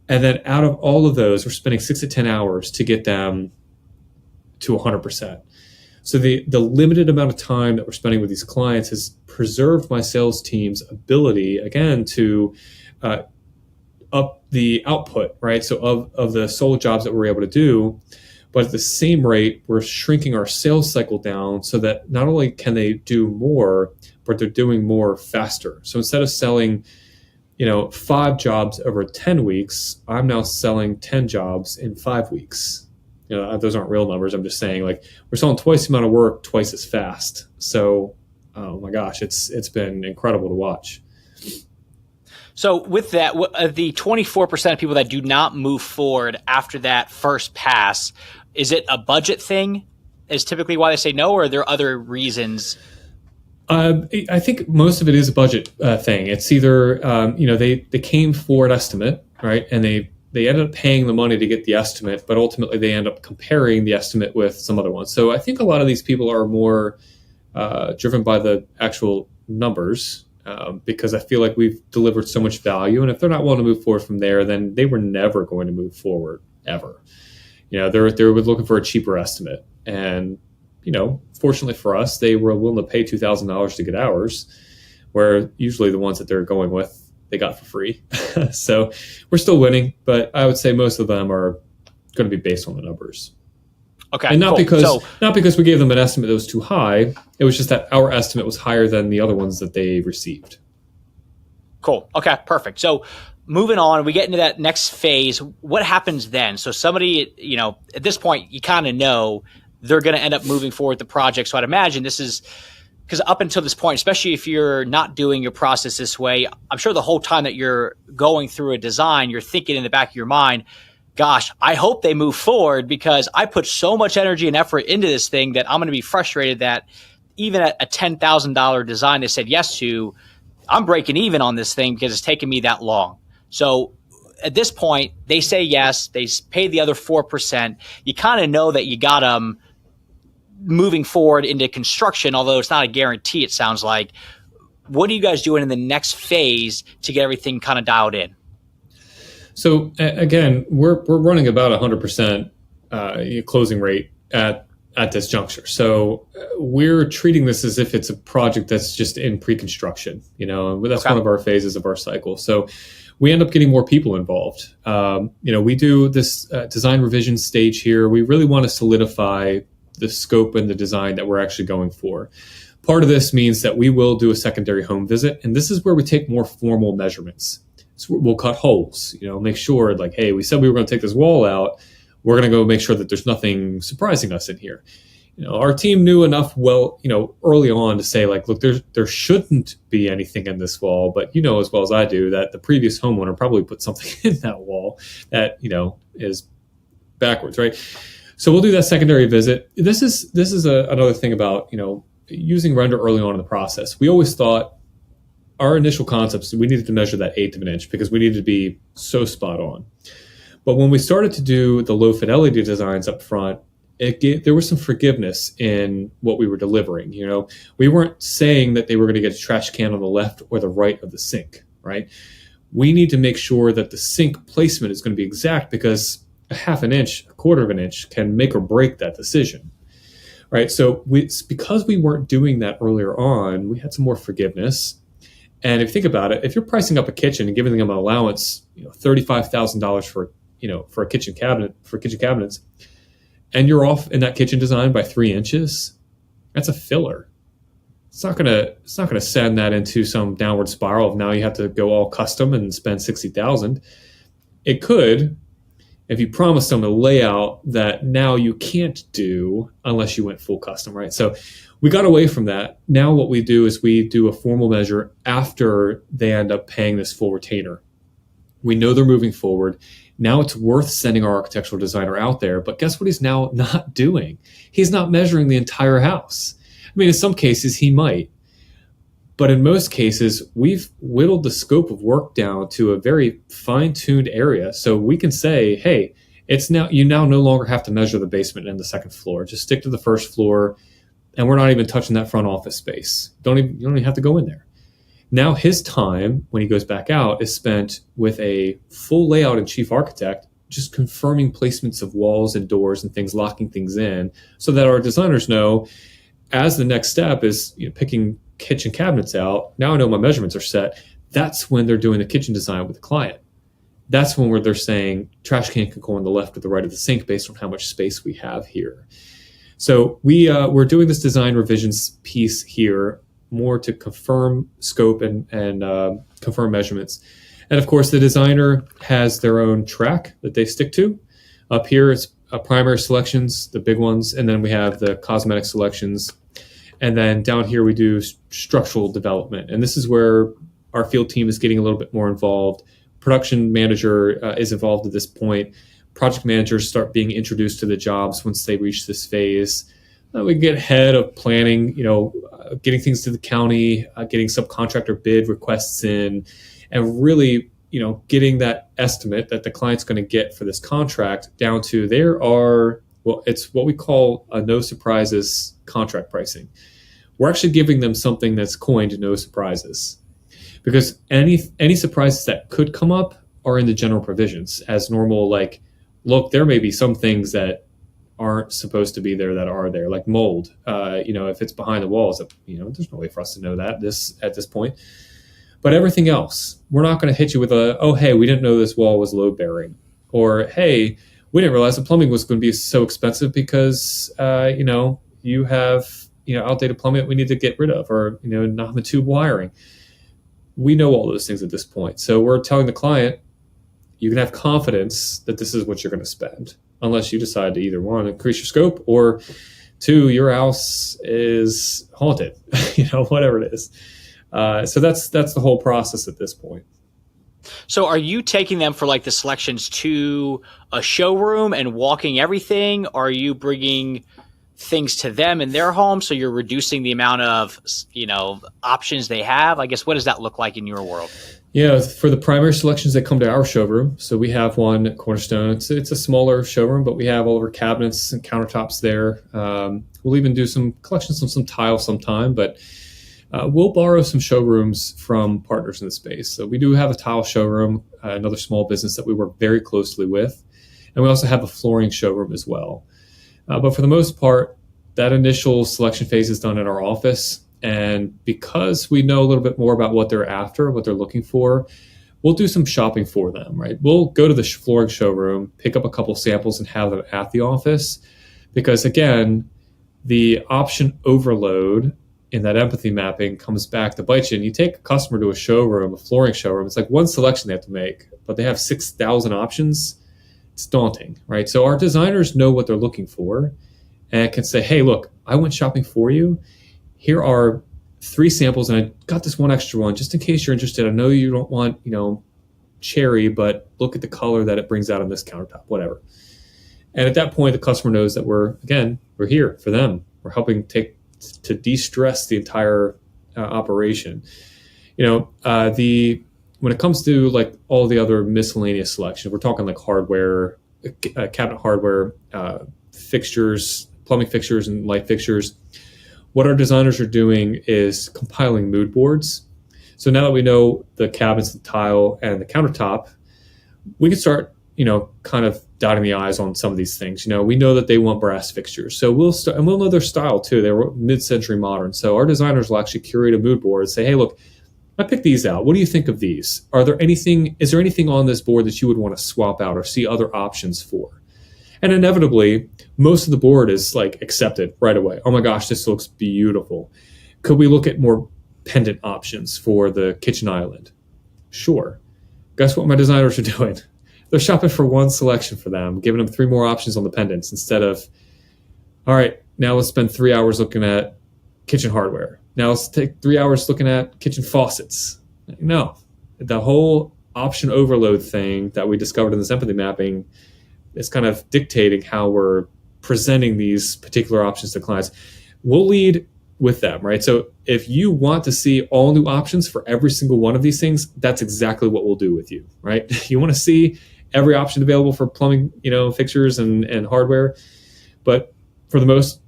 And then out of all of those, we're spending 6 to 10 hours to get them to 100%. So the limited amount of time that we're spending with these clients has preserved my sales team's ability, again, to up the output, right? So of the sold jobs that we're able to do. But at the same rate, we're shrinking our sales cycle down so that not only can they do more, but they're doing more faster. So instead of selling, 5 jobs over 10 weeks, I'm now selling 10 jobs in 5 weeks. Those aren't real numbers. I'm just saying, like, we're selling twice the amount of work, twice as fast. So, oh my gosh, it's been incredible to watch. So with that, the 24% of people that do not move forward after that first pass, is it a budget thing? Is typically why they say no, or are there other reasons? I think most of it is a budget thing. It's either, they came for an estimate, right? And they ended up paying the money to get the estimate, but ultimately they end up comparing the estimate with some other ones. So I think a lot of these people are more driven by the actual numbers. Because I feel like we've delivered so much value. And if they're not willing to move forward from there, then they were never going to move forward, ever. They're looking for a cheaper estimate. And, fortunately for us, they were willing to pay $2,000 to get ours, where usually the ones that they're going with, they got for free. So we're still winning, but I would say most of them are going to be based on the numbers. Okay, and not cool. not because we gave them an estimate that was too high. It was just that our estimate was higher than the other ones that they received. Cool. Okay, perfect. So moving on, we get into that next phase. What happens then? So somebody, at this point, you kind of know they're going to end up moving forward with the project. So I'd imagine this is because up until this point, especially if you're not doing your process this way, I'm sure the whole time that you're going through a design, you're thinking in the back of your mind, gosh, I hope they move forward because I put so much energy and effort into this thing that I'm going to be frustrated that even at a $10,000 design they said yes to, I'm breaking even on this thing because it's taken me that long. So at this point, they say yes, they pay the other 4%. You kind of know that you got them moving forward into construction, although it's not a guarantee, it sounds like. What are you guys doing in the next phase to get everything kind of dialed in? So again, we're running about 100% closing rate at this juncture. So we're treating this as if it's a project that's just in pre-construction. That's one of our phases of our cycle. So we end up getting more people involved. We do this design revision stage here. We really want to solidify the scope and the design that we're actually going for. Part of this means that we will do a secondary home visit, and this is where we take more formal measurements. So we'll cut holes, make sure like, hey, we said we were going to take this wall out. We're going to go make sure that there's nothing surprising us in here. Our team knew enough early on to say like, look, there shouldn't be anything in this wall, but as well as I do that the previous homeowner probably put something in that wall that, is backwards, right? So we'll do that secondary visit. This is another thing about, using render early on in the process. We always thought our initial concepts, we needed to measure that 1/8 of an inch because we needed to be so spot on. But when we started to do the low fidelity designs up front, there was some forgiveness in what we were delivering. We weren't saying that they were going to get a trash can on the left or the right of the sink, right? We need to make sure that the sink placement is going to be exact, because a half an inch, a quarter of an inch can make or break that decision, right? So because we weren't doing that earlier on, we had some more forgiveness. And if you think about it, if you're pricing up a kitchen and giving them an allowance, $35,000 for a kitchen cabinet, for kitchen cabinets, and you're off in that kitchen design by 3 inches, that's a filler. It's not gonna send that into some downward spiral of now you have to go all custom and spend $60,000. It could, if you promise them a layout that now you can't do unless you went full custom, right? So we got away from that. Now what we do is we do a formal measure after they end up paying this full retainer. We know they're moving forward. Now it's worth sending our architectural designer out there, but guess what he's now not doing? He's not measuring the entire house. I mean, in some cases he might, but in most cases we've whittled the scope of work down to a very fine-tuned area. So we can say, hey, you now no longer have to measure the basement and the second floor. Just stick to the first floor, and we're not even touching that front office space. You don't even have to go in there. Now his time, when he goes back out, is spent with a full layout and chief architect, just confirming placements of walls and doors and things, locking things in, so that our designers know, as the next step is picking kitchen cabinets out, now I know my measurements are set. That's when they're doing the kitchen design with the client. That's when they're saying trash can can go on the left or the right of the sink based on how much space we have here. So we're doing this design revisions piece here more to confirm scope and confirm measurements. And of course, the designer has their own track that they stick to. Up here, it's primary selections, the big ones, and then we have the cosmetic selections. And then down here, we do structural development. And this is where our field team is getting a little bit more involved. Production manager is involved at this point. Project managers start being introduced to the jobs once they reach this phase. We get ahead of planning, getting things to the county, getting subcontractor bid requests in, and really, getting that estimate that the client's going to get for this contract down to it's what we call a no surprises contract pricing. We're actually giving them something that's coined no surprises, because any surprises that could come up are in the general provisions as normal. Like, look, there may be some things that aren't supposed to be there that are there, like mold. If it's behind the walls, there's no way for us to know that at this point. But everything else, we're not going to hit you with hey, we didn't know this wall was load bearing, or hey, we didn't realize the plumbing was going to be so expensive because you have outdated plumbing that we need to get rid of, or not the tube wiring. We know all those things at this point, so we're telling the client, you can have confidence that this is what you're going to spend, unless you decide to either one, increase your scope, or two, your house is haunted, whatever it is. So that's the whole process at this point. So are you taking them for like the selections to a showroom and walking everything? Or are you bringing things to them in their home, so you're reducing the amount of options they have? I guess, what does that look like in your world? Yeah, for the primary selections, they come to our showroom. So we have one at Cornerstone. It's a smaller showroom, but we have all of our cabinets and countertops there. We'll even do some collections of some tile sometime, but we'll borrow some showrooms from partners in the space. So we do have a tile showroom, another small business that we work very closely with. And we also have a flooring showroom as well. But for the most part, that initial selection phase is done in our office. And because we know a little bit more about what they're after, what they're looking for, we'll do some shopping for them, right? We'll go to the flooring showroom, pick up a couple samples and have them at the office. Because again, the option overload in that empathy mapping comes back to bite you. And you take a customer to a showroom, a flooring showroom, it's like one selection they have to make, but they have 6,000 options. It's daunting, right? So our designers know what they're looking for and can say, hey, look, I went shopping for you. Here are 3 samples, and I got this one extra one just in case you're interested. I know you don't want, cherry, but look at the color that it brings out on this countertop, whatever. And at that point, the customer knows that we're here for them. We're helping to de-stress the entire operation. When it comes to like all the other miscellaneous selection, we're talking like hardware, cabinet hardware, fixtures, plumbing fixtures and light fixtures, what our designers are doing is compiling mood boards. So now that we know the cabinets, the tile, and the countertop, we can start, kind of dotting the I's on some of these things. We know that they want brass fixtures. So we'll start, and we'll know their style too. They were mid-century modern. So our designers will actually curate a mood board and say, hey, look, I picked these out. What do you think of these? Is there anything on this board that you would want to swap out or see other options for? And inevitably, most of the board is like accepted right away. Oh my gosh, this looks beautiful. Could we look at more pendant options for the kitchen island? Sure. Guess what my designers are doing? They're shopping for one selection for them, giving them 3 more options on the pendants instead of, all right, now let's spend 3 hours looking at kitchen hardware. Now let's take 3 hours looking at kitchen faucets. No, the whole option overload thing that we discovered in this empathy mapping is kind of dictating how we're presenting these particular options to clients. We'll lead with them, right? So if you want to see all new options for every single one of these things, that's exactly what we'll do with you, right? You want to see every option available for plumbing, fixtures and hardware. But for the most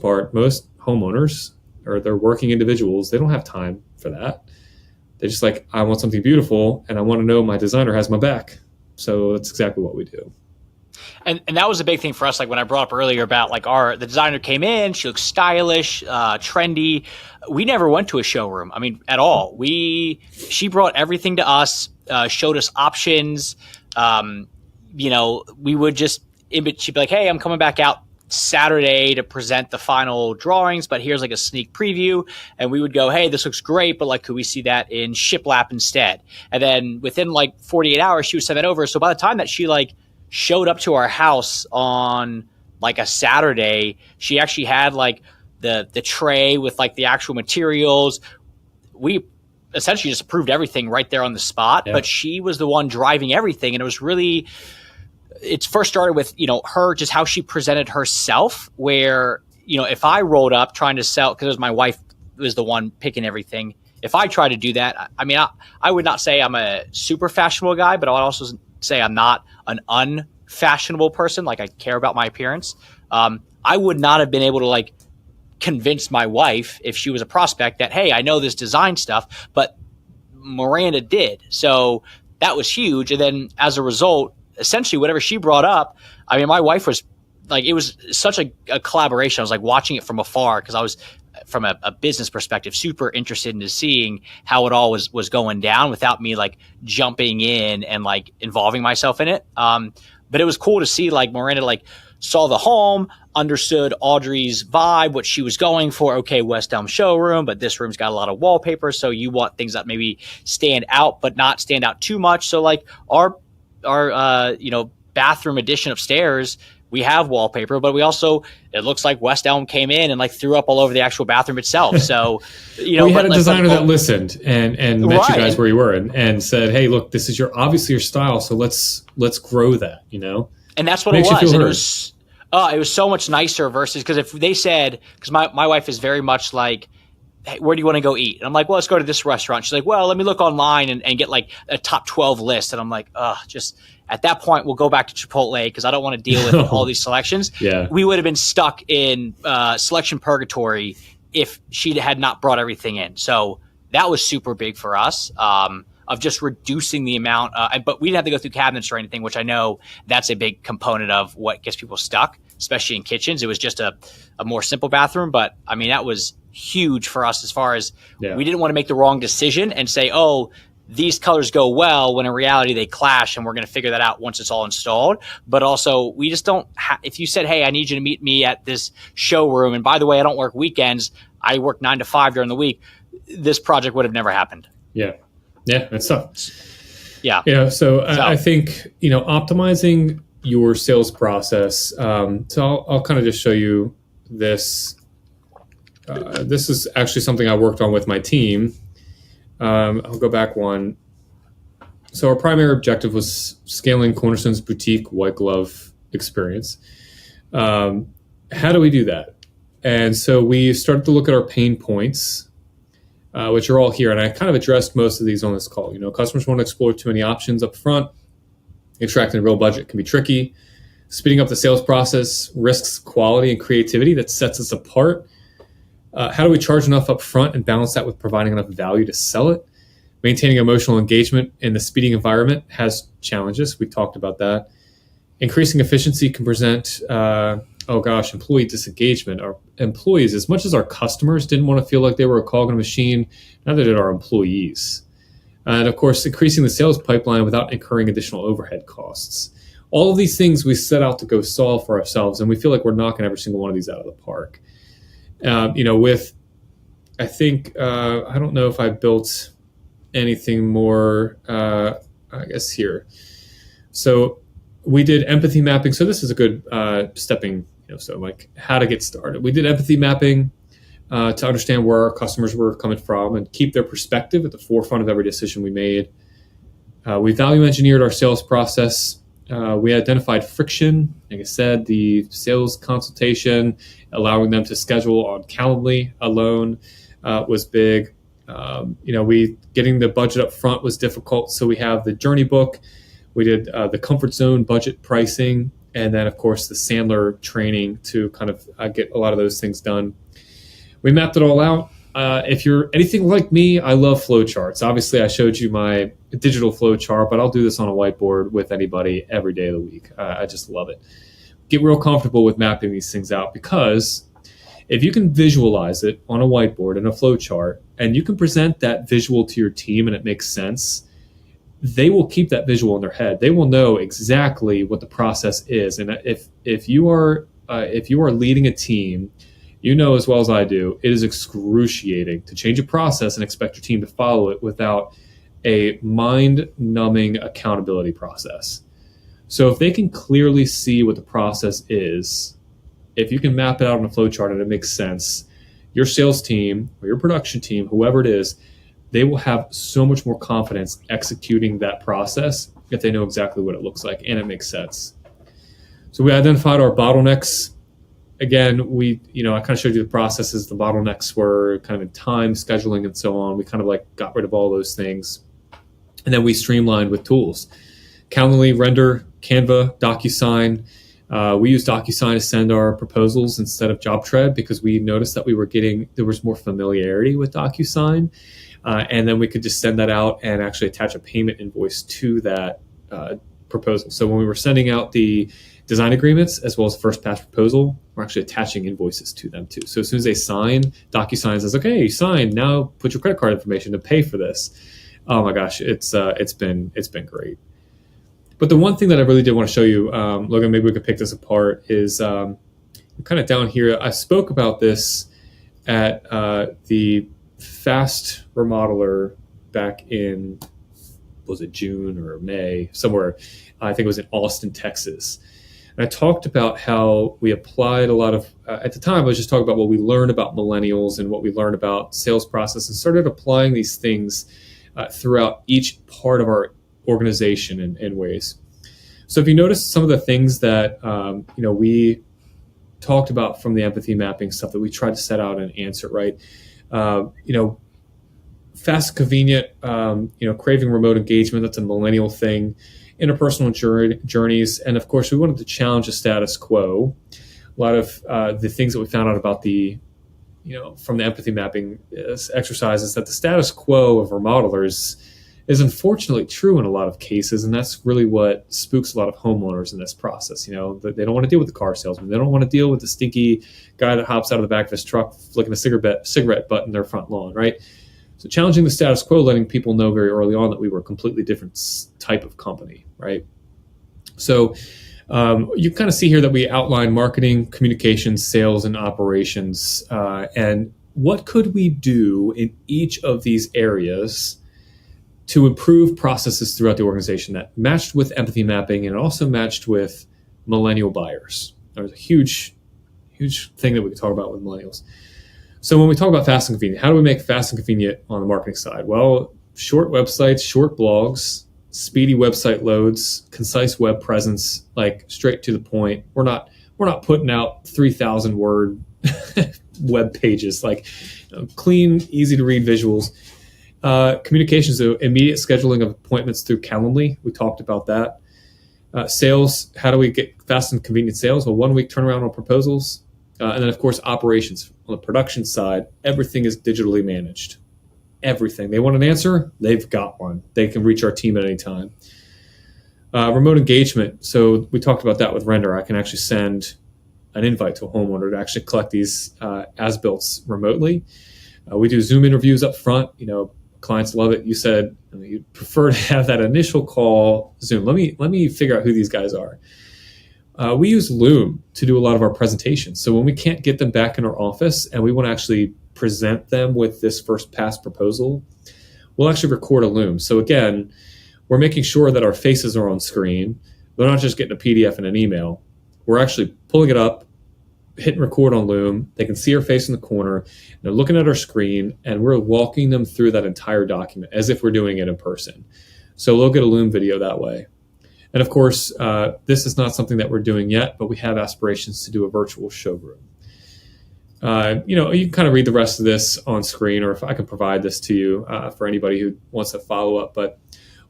part, most homeowners or they're working individuals, they don't have time for that. They're just like, I want something beautiful and I want to know my designer has my back. So that's exactly what we do. And that was a big thing for us. Like when I brought up earlier about like the designer came in, she looked stylish, trendy. We never went to a showroom. I mean, at all. She brought everything to us, showed us options. We would just, she'd be like, hey, I'm coming back out Saturday to present the final drawings, but here's like a sneak preview. And we would go, hey, this looks great, but like, could we see that in shiplap instead? And then within like 48 hours, she would send that over. So by the time that she like showed up to our house on like a Saturday, she actually had like the tray with like the actual materials. We essentially just approved everything right there on the spot, but she was the one driving everything. And it first started with, her, just how she presented herself, where, if I rolled up trying to sell, because my wife was the one picking everything. If I try to do that, I mean, I would not say I'm a super fashionable guy, but I would also say I'm not an unfashionable person. Like I care about my appearance. I would not have been able to like convince my wife if she was a prospect that, hey, I know this design stuff, but Miranda did. So that was huge. And then as a result, essentially whatever she brought up, I mean, my wife was like, it was such a collaboration. I was like watching it from afar because I was, from a business perspective, super interested into seeing how it all was going down without me like jumping in and like involving myself in it. But it was cool to see like Miranda like saw the home, understood Audrey's vibe, what she was going for. Okay, West Elm showroom, but this room's got a lot of wallpaper, so you want things that maybe stand out but not stand out too much. So like our bathroom addition upstairs, we have wallpaper, but we also, it looks like West Elm came in and like threw up all over the actual bathroom itself. So, we had a designer that listened and met you guys where you were and said, hey, look, this is obviously your style. So let's grow that, And that's what it was. And it was so much nicer versus, because if they said, because my wife is very much like, hey, where do you want to go eat? And I'm like, well, let's go to this restaurant. She's like, well, let me look online and get like a top 12 list. And I'm like, just at that point, we'll go back to Chipotle because I don't want to deal with all these selections. Yeah. We would have been stuck in selection purgatory if she had not brought everything in. So that was super big for us, of just reducing the amount. But we didn't have to go through cabinets or anything, which I know that's a big component of what gets people stuck, especially in kitchens. It was just a more simple bathroom. But I mean, that was huge for us as far as we didn't want to make the wrong decision and say, oh, these colors go well, when in reality they clash, and we're going to figure that out once it's all installed. But also, we just don't if you said, hey, I need you to meet me at this showroom, and by the way, I don't work weekends, I work 9 to 5 during the week, this project would have never happened. Yeah, that's tough. Yeah. So I think, optimizing your sales process. So I'll kind of just show you this. This is actually something I worked on with my team. I'll go back one. So our primary objective was scaling Cornerstone's boutique white glove experience. How do we do that? And so we started to look at our pain points, which are all here. And I kind of addressed most of these on this call. Customers want to explore too many options up front. Extracting a real budget can be tricky. speeding up the sales process risks quality and creativity that sets us apart. How do we charge enough up front and balance that with providing enough value to sell it? Maintaining emotional engagement in the speeding environment has challenges. We talked about that. Increasing efficiency can present, employee disengagement. Our employees, as much as our customers didn't want to feel like they were a cog in a machine, neither did our employees. And of course, increasing the sales pipeline without incurring additional overhead costs. All of these things we set out to go solve for ourselves, and we feel like we're knocking every single one of these out of the park. I don't know if I built anything more, here. So we did empathy mapping. So this is a good how to get started. We did empathy mapping to understand where our customers were coming from and keep their perspective at the forefront of every decision we made. We value engineered our sales process. We identified friction. Like I said, the sales consultation, allowing them to schedule on Calendly alone was big. Getting the budget up front was difficult. So we have the journey book. We did the comfort zone budget pricing, and then of course the Sandler training to kind of get a lot of those things done. We mapped it all out. If you're anything like me, I love flowcharts. Obviously, I showed you my digital flowchart, but I'll do this on a whiteboard with anybody every day of the week. I just love it. Get real comfortable with mapping these things out, because if you can visualize it on a whiteboard in a flowchart and you can present that visual to your team and it makes sense, they will keep that visual in their head. They will know exactly what the process is. And if you are leading a team, you know as well as I do, it is excruciating to change a process and expect your team to follow it without a mind-numbing accountability process. So if they can clearly see what the process is, if you can map it out on a flowchart and it makes sense, your sales team or your production team, whoever it is, they will have so much more confidence executing that process if they know exactly what it looks like and it makes sense. So we identified our bottlenecks. Again, I kind of showed you the processes. The bottlenecks were kind of in time, scheduling, and so on. We kind of got rid of all those things. And then we streamlined with tools. Calendly, RENDR, Canva, DocuSign. We used DocuSign to send our proposals instead of JobTread because we noticed that there was more familiarity with DocuSign. And then we could just send that out and actually attach a payment invoice to that proposal. So when we were sending out the design agreements as well as the first pass proposal, we're actually attaching invoices to them too. So as soon as they sign, DocuSign says, "Okay, you signed. Now put your credit card information to pay for this." Oh my gosh, it's been great. But the one thing that I really did want to show you, Logan, maybe we could pick this apart, is kind of down here. I spoke about this at the Fast Remodeler back in, was it June or May, somewhere. I think it was in Austin, Texas. And I talked about how we applied a lot of, at the time, I was just talking about what we learned about millennials and what we learned about sales process, and started applying these things throughout each part of our organization in ways. So if you notice some of the things that, we talked about from the empathy mapping stuff that we tried to set out and answer, right? Fast, convenient, craving remote engagement, that's a millennial thing. Interpersonal journeys. And of course, we wanted to challenge the status quo. A lot of the things that we found out about from the empathy mapping exercises, that the status quo of remodelers is unfortunately true in a lot of cases. And that's really what spooks a lot of homeowners in this process. They don't want to deal with the car salesman. They don't want to deal with the stinky guy that hops out of the back of his truck flicking a cigarette butt in their front lawn, right? So challenging the status quo, letting people know very early on that we were a completely different type of company, right? So you kind of see here that we outline marketing, communications, sales, and operations. And what could we do in each of these areas to improve processes throughout the organization that matched with empathy mapping and also matched with millennial buyers? There's a huge thing that we could talk about with millennials. So when we talk about fast and convenient, how do we make fast and convenient on the marketing side? Well, short websites, short blogs, speedy website loads, concise web presence, straight to the point. We're not putting out 3,000 word web pages, clean, easy to read visuals. Communications, so immediate scheduling of appointments through Calendly. We talked about that. Sales, how do we get fast and convenient sales? Well, 1 week turnaround on proposals. And then, of course, operations. On the production side, everything is digitally managed. Everything. They want an answer, they've got one. They can reach our team at any time. Remote engagement. So we talked about that with RENDR. I can actually send an invite to a homeowner to actually collect these as-built remotely. We do Zoom interviews up front. Clients love it. You said you'd prefer to have that initial call Zoom. Let me figure out who these guys are. We use Loom to do a lot of our presentations. So when we can't get them back in our office and we want to actually present them with this first pass proposal, we'll actually record a Loom. So again, we're making sure that our faces are on screen. They're not just getting a PDF and an email. We're actually pulling it up, hitting record on Loom. They can see our face in the corner. They're looking at our screen, and we're walking them through that entire document as if we're doing it in person. So they'll get a Loom video that way. And of course, this is not something that we're doing yet, but we have aspirations to do a virtual showroom. You can kind of read the rest of this on screen, or if I can provide this to you for anybody who wants to follow up. But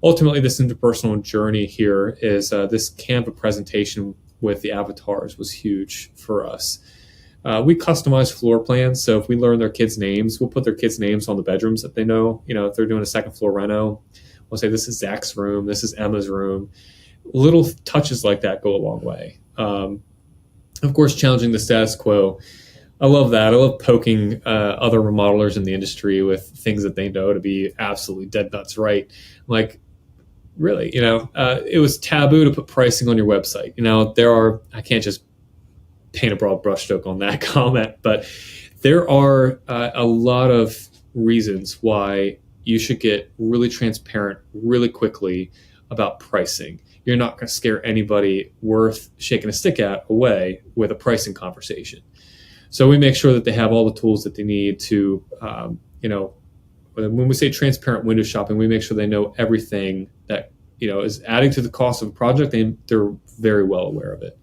ultimately, this interpersonal journey here is this Canva presentation with the avatars was huge for us. We customize floor plans. So if we learn their kids' names, we'll put their kids' names on the bedrooms that they know. If they're doing a second floor reno, we'll say this is Zach's room, this is Emma's room. Little touches like that go a long way. Of course, challenging the status quo. I love that. I love poking other remodelers in the industry with things that they know to be absolutely dead nuts right. Like, really, it was taboo to put pricing on your website. I can't just paint a broad brushstroke on that comment, but there are a lot of reasons why you should get really transparent really quickly about pricing. You're not going to scare anybody worth shaking a stick at away with a pricing conversation. So we make sure that they have all the tools that they need to, when we say transparent window shopping, we make sure they know everything that, is adding to the cost of a project. They're very well aware of it.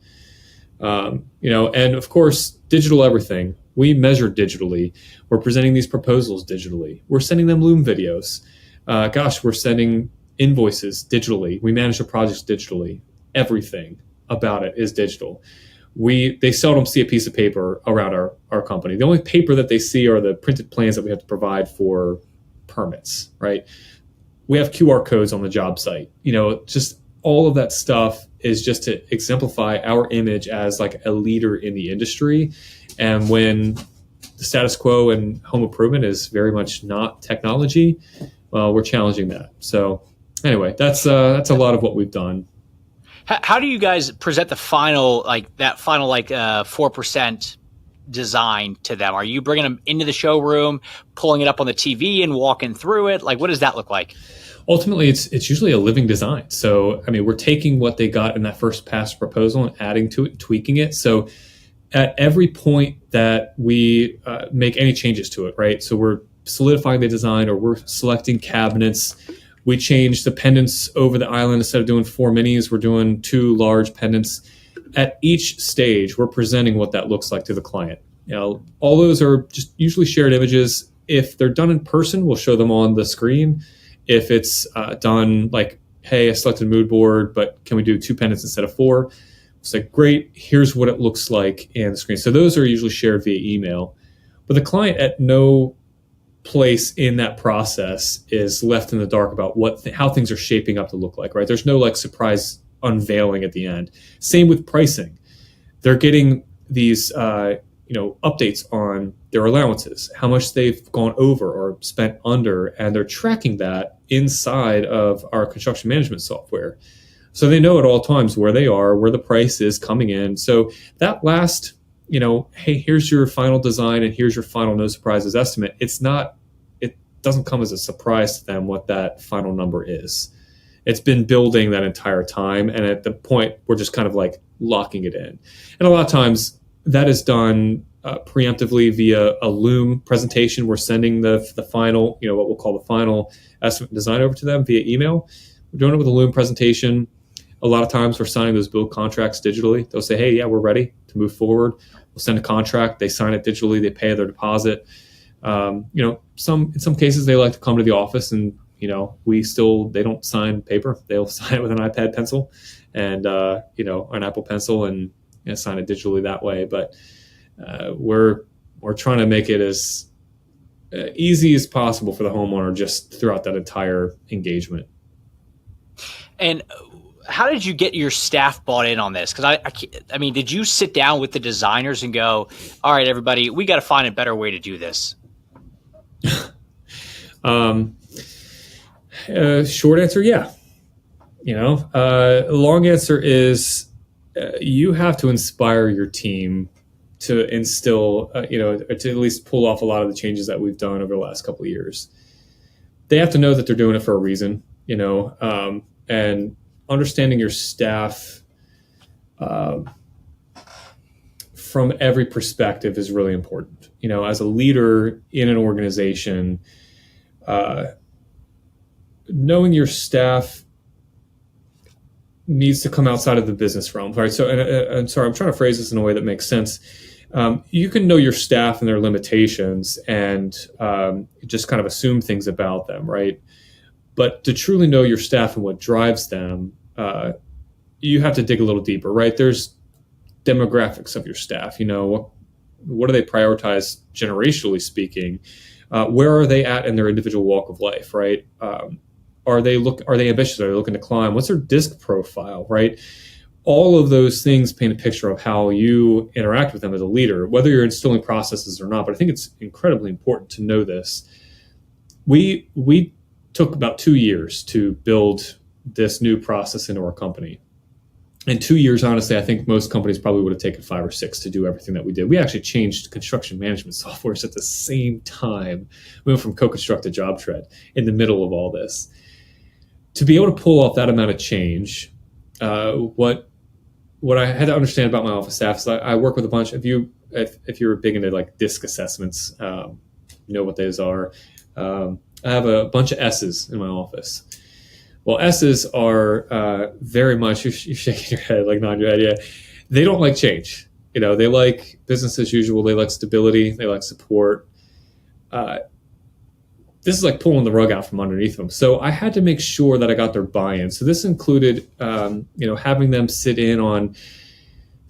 And of course, digital everything. We measure digitally. We're presenting these proposals digitally. We're sending them Loom videos. We're sending invoices digitally. We manage the projects digitally. Everything about it is digital. They seldom see a piece of paper around our company. The only paper that they see are the printed plans that we have to provide for permits, right? We have QR codes on the job site. Just all of that stuff is just to exemplify our image as like a leader in the industry. And when the status quo and home improvement is very much not technology, well, we're challenging that. So anyway, that's a lot of what we've done. How do you guys present the final 4% design to them? Are you bringing them into the showroom, pulling it up on the TV and walking through it? Like, what does that look like? Ultimately, it's usually a living design. So, we're taking what they got in that first pass proposal and adding to it, tweaking it. So at every point that we make any changes to it, right? So we're solidifying the design, or we're selecting cabinets. We change the pendants over the island. Instead of doing 4 minis, we're doing 2 large pendants. At each stage, we're presenting what that looks like to the client. All those are just usually shared images. If they're done in person, we'll show them on the screen. If it's done like, hey, I selected a mood board, but can we do 2 pendants instead of 4? It's like, great, here's what it looks like in the screen. So those are usually shared via email. But the client at no place in that process is left in the dark about how things are shaping up to look like, right? There's no surprise unveiling at the end. Same with pricing. They're getting these updates on their allowances, how much they've gone over or spent under, and they're tracking that inside of our construction management software. So they know at all times where they are, where the price is coming in. So that last hey, here's your final design and here's your final no surprises estimate. It doesn't come as a surprise to them what that final number is. It's been building that entire time. And at the point, we're just kind of locking it in. And a lot of times that is done preemptively via a Loom presentation. We're sending the final, what we'll call the final estimate and design over to them via email. We're doing it with a Loom presentation. A lot of times we're signing those build contracts digitally. They'll say, hey, yeah, we're ready to move forward. We'll send a contract. They sign it digitally. They pay their deposit. In some cases, they like to come to the office and They don't sign paper. They'll sign it with an iPad pencil and, an Apple Pencil and sign it digitally that way. But we're trying to make it as easy as possible for the homeowner just throughout that entire engagement. And how did you get your staff bought in on this? Because I mean, did you sit down with the designers and go, all right, everybody, we got to find a better way to do this? Short answer, yeah. Long answer is you have to inspire your team to instill, to at least pull off a lot of the changes that we've done over the last couple of years. They have to know that they're doing it for a reason, and understanding your staff from every perspective is really important. As a leader in an organization, knowing your staff needs to come outside of the business realm, right? So, and I'm sorry, I'm trying to phrase this in a way that makes sense. You can know your staff and their limitations and just kind of assume things about them, right? But to truly know your staff and what drives them, you have to dig a little deeper, right? There's demographics of your staff. What do they prioritize generationally speaking? Where are they at in their individual walk of life, right? Are they ambitious? Are they looking to climb? What's their disc profile, right? All of those things paint a picture of how you interact with them as a leader, whether you're instilling processes or not. But I think it's incredibly important to know this. We took about 2 years to build this new process into our company. In 2 years, honestly, I think most companies probably would have taken 5 or 6 to do everything that we did. We actually changed construction management softwares at the same time. We went from CoConstruct to JobTread in the middle of all this. To be able to pull off that amount of change, what I had to understand about my office staff is I work with a bunch. If you're big into like DISC assessments, you know what those are. I have a bunch of S's in my office. Well, S's are very much, you're shaking your head, like nodding your head, yeah. They don't like change. They like business as usual. They like stability. They like support. This is like pulling the rug out from underneath them. So I had to make sure that I got their buy-in. So this included, having them sit in on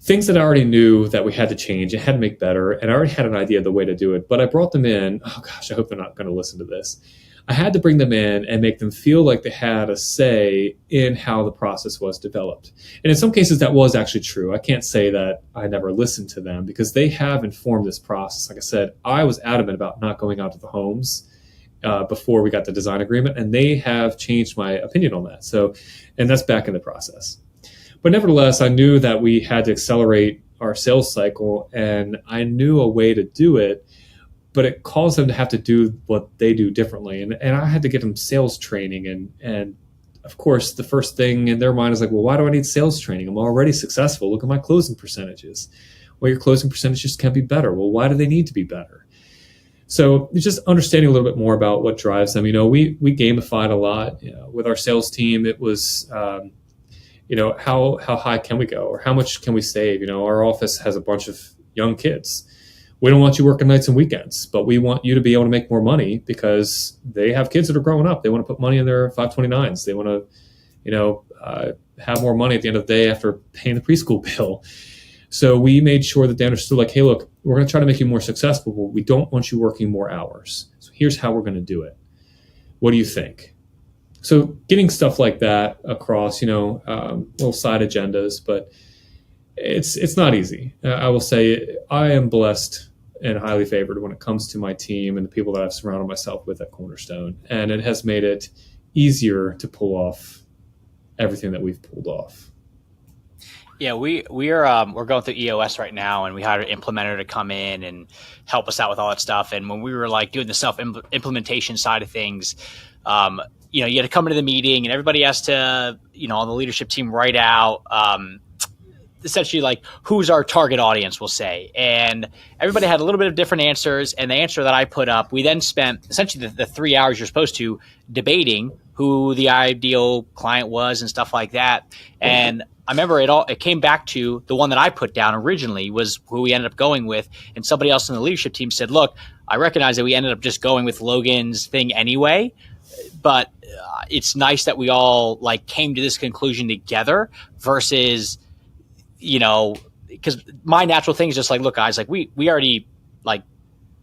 things that I already knew that we had to change and had to make better. And I already had an idea of the way to do it. But I brought them in. Oh, gosh, I hope they're not going to listen to this. I had to bring them in and make them feel like they had a say in how the process was developed. And in some cases, that was actually true. I can't say that I never listened to them because they have informed this process. Like I said, I was adamant about not going out to the homes before we got the design agreement, and they have changed my opinion on that. So, and that's back in the process. But nevertheless, I knew that we had to accelerate our sales cycle, and I knew a way to do it, but it caused them to have to do what they do differently. And I had to get them sales training. And of course, the first thing in their mind is like, well, why do I need sales training? I'm already successful. Look at my closing percentages. Well, your closing percentages can be better. Well, why do they need to be better? So just understanding a little bit more about what drives them. We gamified a lot with our sales team. It was, how high can we go or how much can we save? Our office has a bunch of young kids. We don't want you working nights and weekends, but we want you to be able to make more money because they have kids that are growing up. They want to put money in their 529s. They want to, have more money at the end of the day after paying the preschool bill. So we made sure that they understood, like, hey, look, we're going to try to make you more successful, but we don't want you working more hours. So here's how we're going to do it. What do you think? So getting stuff like that across, little side agendas, but it's not easy. I will say I am blessed and highly favored when it comes to my team and the people that I've surrounded myself with at Cornerstone. And it has made it easier to pull off everything that we've pulled off. Yeah, we're going through EOS right now, and we hired an implementer to come in and help us out with all that stuff. And when we were like doing the self implementation side of things, you had to come into the meeting, and everybody has to, on the leadership team, write out essentially like who's our target audience, we'll say. And everybody had a little bit of different answers. And the answer that I put up, we then spent essentially the 3 hours you're supposed to debating who the ideal client was and stuff like that. And I remember it came back to the one that I put down originally was who we ended up going with. And somebody else in the leadership team said, look, I recognize that we ended up just going with Logan's thing anyway. but it's nice that we all like came to this conclusion together versus, because my natural thing is just like, look, guys, like we already, like,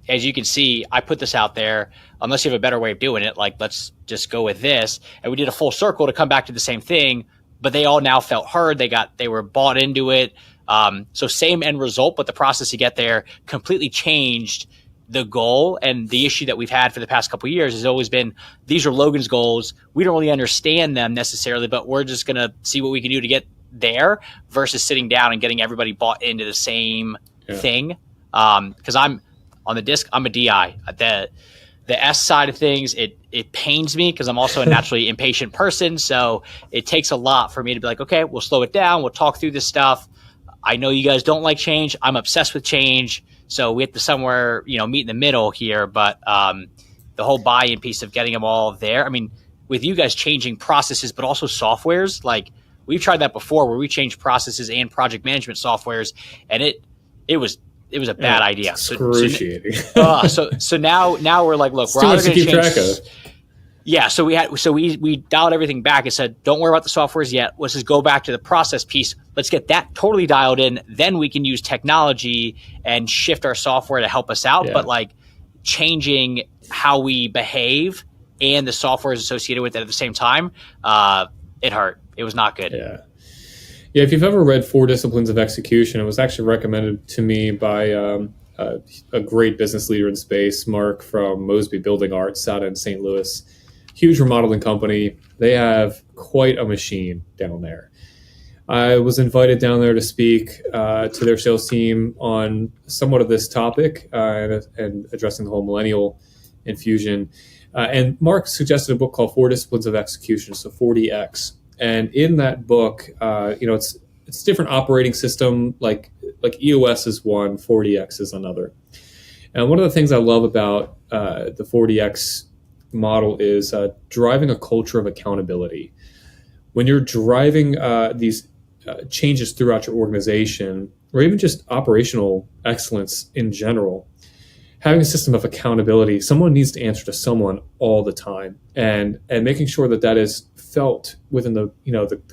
as you can see, I put this out there. Unless you have a better way of doing it, like, let's just go with this. And we did a full circle to come back to the same thing, but they all now felt heard. They were bought into it. So same end result, but the process to get there completely changed the goal. And the issue that we've had for the past couple of years has always been, these are Logan's goals. We don't really understand them necessarily, but we're just going to see what we can do to get there versus sitting down and getting everybody bought into the same thing. Because I'm on the disc, I'm a DI. The S side of things, it pains me because I'm also a naturally impatient person. So it takes a lot for me to be like, okay, we'll slow it down. We'll talk through this stuff. I know you guys don't like change. I'm obsessed with change. So we have to somewhere, meet in the middle here. But the whole buy-in piece of getting them all there. I mean, with you guys changing processes, but also softwares, like we've tried that before where we changed processes and project management softwares, and it was a bad idea. Excruciating. So now we're like, look, we're either going to change. Track of. Yeah, so we dialed everything back and said, don't worry about the softwares yet. Let's just go back to the process piece. Let's get that totally dialed in. Then we can use technology and shift our software to help us out. Yeah. But like changing how we behave and the software is associated with it at the same time, it hurt. It was not good. Yeah. Yeah, if you've ever read 4 Disciplines of Execution, it was actually recommended to me by a great business leader in space, Mark from Mosby Building Arts out in St. Louis. Huge remodeling company. They have quite a machine down there. I was invited down there to speak to their sales team on somewhat of this topic and addressing the whole millennial infusion. And Mark suggested a book called 4 Disciplines of Execution, so 4DX. And in that book, it's a different operating system. Like EOS is one, 4DX is another. And one of the things I love about the 4DX model is driving a culture of accountability. When you're driving these changes throughout your organization, or even just operational excellence in general, having a system of accountability, someone needs to answer to someone all the time, and making sure that is felt within the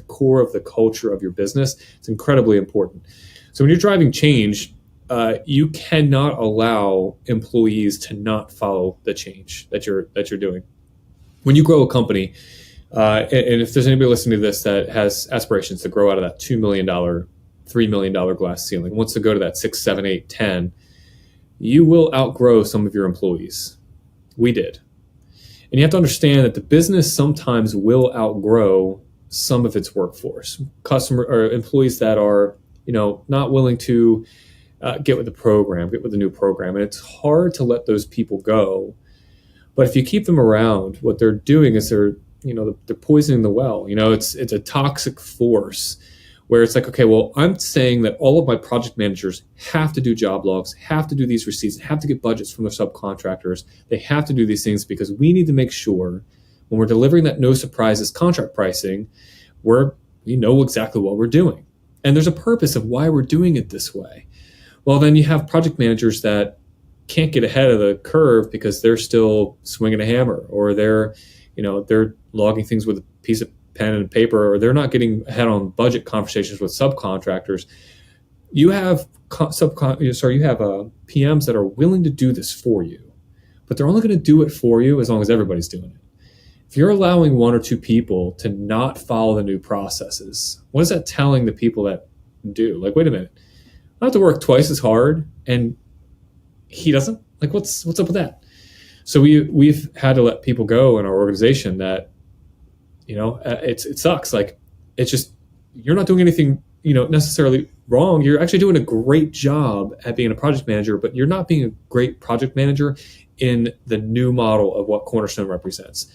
core of the culture of your business. It's incredibly important. So when you're driving change, you cannot allow employees to not follow the change that you're doing. When you grow a company, and if there's anybody listening to this that has aspirations to grow out of that $2 million, $3 million glass ceiling, wants to go to that 6, 7, 8, 10, you will outgrow some of your employees. We did. And you have to understand that the business sometimes will outgrow some of its workforce, customer or employees that are, not willing to get with the new program. And it's hard to let those people go. But if you keep them around, what they're doing is they're poisoning the well. It's a toxic force where it's like, okay, well, I'm saying that all of my project managers have to do job logs, have to do these receipts, have to get budgets from their subcontractors. They have to do these things because we need to make sure when we're delivering that no surprises contract pricing, we know exactly what we're doing. And there's a purpose of why we're doing it this way. Well, then you have project managers that can't get ahead of the curve because they're still swinging a hammer, or they're logging things with a piece of pen and paper, or they're not getting ahead on budget conversations with subcontractors. You have PMs that are willing to do this for you, but they're only going to do it for you as long as everybody's doing it. If you're allowing 1 or 2 people to not follow the new processes, what is that telling the people that do? Like, wait a minute, I have to work twice as hard and he doesn't? Like, what's up with that? So we've had to let people go in our organization that, it sucks. Like, it's just, you're not doing anything, necessarily wrong. You're actually doing a great job at being a project manager, but you're not being a great project manager in the new model of what Cornerstone represents.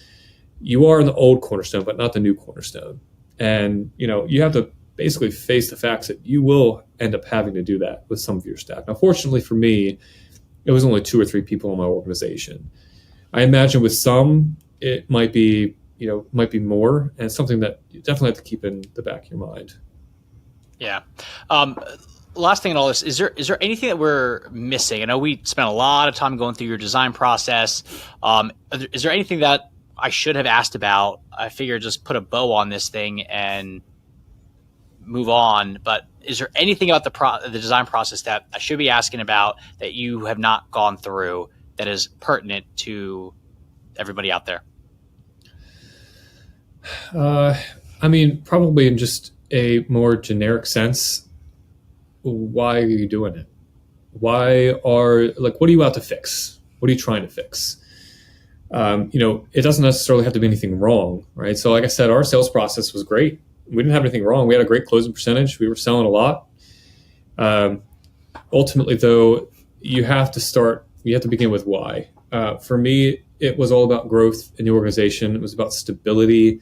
You are in the old Cornerstone, but not the new Cornerstone. And, you have to basically face the facts that you will end up having to do that with some of your staff. Now, fortunately for me, it was only 2 or 3 people in my organization. I imagine with some, it might be more, and it's something that you definitely have to keep in the back of your mind. Yeah. Last thing in all this, is there anything that we're missing? I know we spent a lot of time going through your design process. Is there anything that I should have asked about. I figured just put a bow on this thing and move on. But is there anything about the design process that I should be asking about that you have not gone through that is pertinent to everybody out there? I mean, probably in just a more generic sense, why are you doing it? What are you out to fix? What are you trying to fix? It doesn't necessarily have to be anything wrong, right? So like I said, our sales process was great. We didn't have anything wrong. We had a great closing percentage. We were selling a lot. Ultimately, though, you have to begin with why. For me, it was all about growth in the organization. It was about stability. It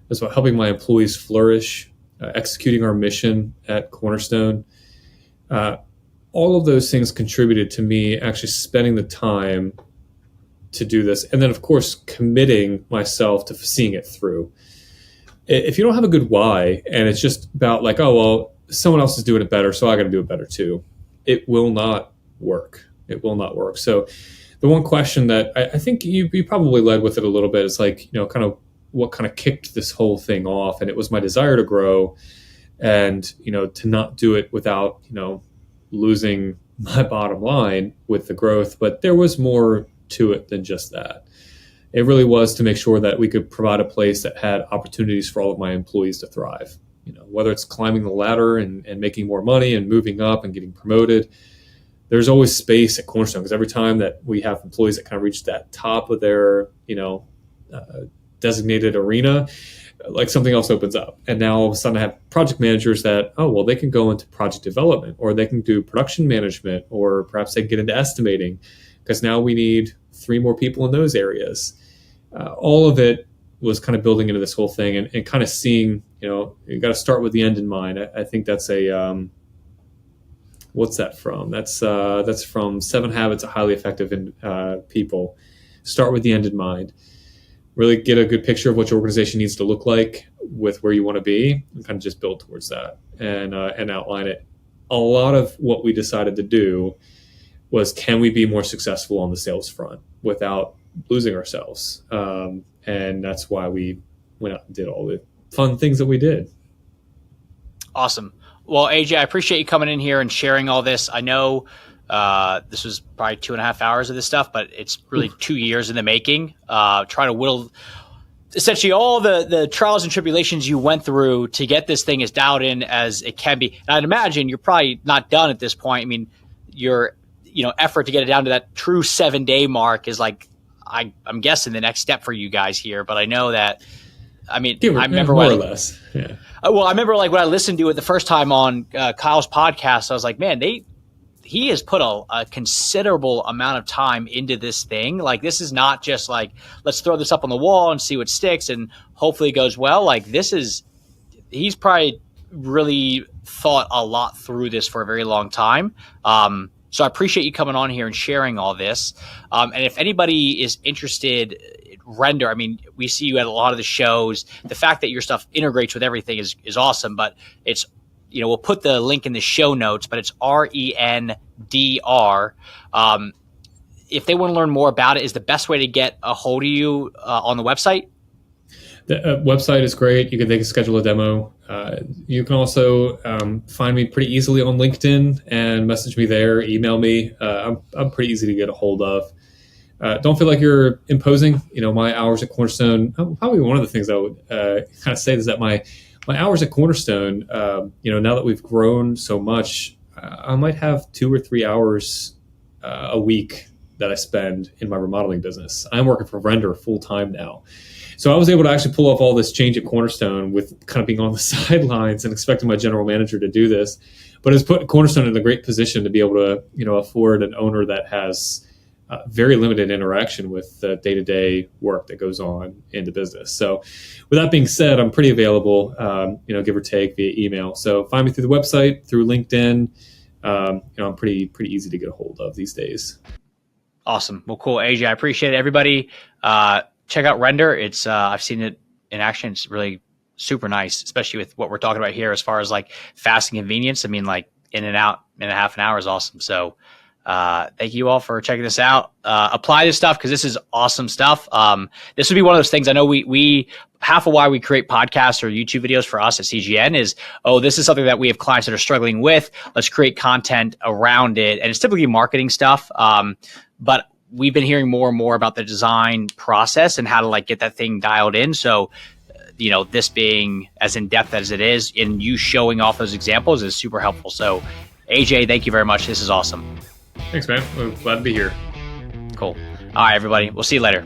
was about helping my employees flourish, executing our mission at Cornerstone. All of those things contributed to me actually spending the time to do this. And then, of course, committing myself to seeing it through. If you don't have a good why, and it's just about like, oh, well, someone else is doing it better, so I got to do it better too, it will not work. It will not work. So the one question that I think you probably led with it a little bit is like, kind of what kind of kicked this whole thing off. And it was my desire to grow and, to not do it without, losing my bottom line with the growth. But there was more to it than just that. It really was to make sure that we could provide a place that had opportunities for all of my employees to thrive. Whether it's climbing the ladder and making more money and moving up and getting promoted, there's always space at Cornerstone, because every time that we have employees that kind of reach that top of their, designated arena, like something else opens up. And now all of a sudden I have project managers that, they can go into project development, or they can do production management, or perhaps they can get into estimating, because now we need 3 more people in those areas. All of it was kind of building into this whole thing and kind of seeing, you got to start with the end in mind. I think that's what's that from? That's from 7 Habits of Highly Effective People. Start with the end in mind. Really get a good picture of what your organization needs to look like with where you want to be, and kind of just build towards that and outline it. A lot of what we decided to do was, can we be more successful on the sales front without losing ourselves? And that's why we went out and did all the fun things that we did. Awesome. Well, AJ, I appreciate you coming in here and sharing all this. I know this was probably 2.5 hours of this stuff, but it's really 2 years in the making, trying to whittle essentially all the trials and tribulations you went through to get this thing as dialed in as it can be. And I'd imagine you're probably not done at this point. I mean, your effort to get it down to that true 7-day mark is like, I'm guessing the next step for you guys here. But I know that, I remember more or less. Yeah. Well, I remember like when I listened to it the first time on Kyle's podcast, I was like, man, he has put a considerable amount of time into this thing. Like, this is not just like, let's throw this up on the wall and see what sticks and hopefully it goes well. Like, he's probably really thought a lot through this for a very long time. So I appreciate you coming on here and sharing all this. And if anybody is interested in RENDR, we see you at a lot of the shows. The fact that your stuff integrates with everything is awesome, but it's, we'll put the link in the show notes, but it's RENDR. If they want to learn more about it, is the best way to get a hold of you on the website? The website is great. They can schedule a demo. You can also find me pretty easily on LinkedIn and message me there, email me. I'm pretty easy to get a hold of. Don't feel like you're imposing. My hours at Cornerstone, probably one of the things I would kind of say is that my hours at Cornerstone, now that we've grown so much, I might have 2 or 3 hours a week that I spend in my remodeling business. I'm working for RENDR full time now. So I was able to actually pull off all this change at Cornerstone with kind of being on the sidelines and expecting my general manager to do this. But it's put Cornerstone in a great position to be able to, afford an owner that has very limited interaction with the day-to-day work that goes on in the business. So with that being said, I'm pretty available, give or take via email. So find me through the website, through LinkedIn. I'm pretty easy to get a hold of these days. Awesome. Well, cool. AJ, I appreciate it. Everybody, check out RENDR. It's I've seen it in action. It's really super nice, especially with what we're talking about here as far as like fast and convenience. Like in and out in a half an hour is awesome. So Thank you all for checking this out. Apply this stuff because this is awesome stuff. This would be one of those things. I know we half of why we create podcasts or YouTube videos for us at CGN is, this is something that we have clients that are struggling with. Let's create content around it. And it's typically marketing stuff. But we've been hearing more and more about the design process and how to like get that thing dialed in. So, this being as in depth as it is and you showing off those examples is super helpful. So AJ, thank you very much. This is awesome. Thanks, man. We're glad to be here. Cool. All right, everybody. We'll see you later.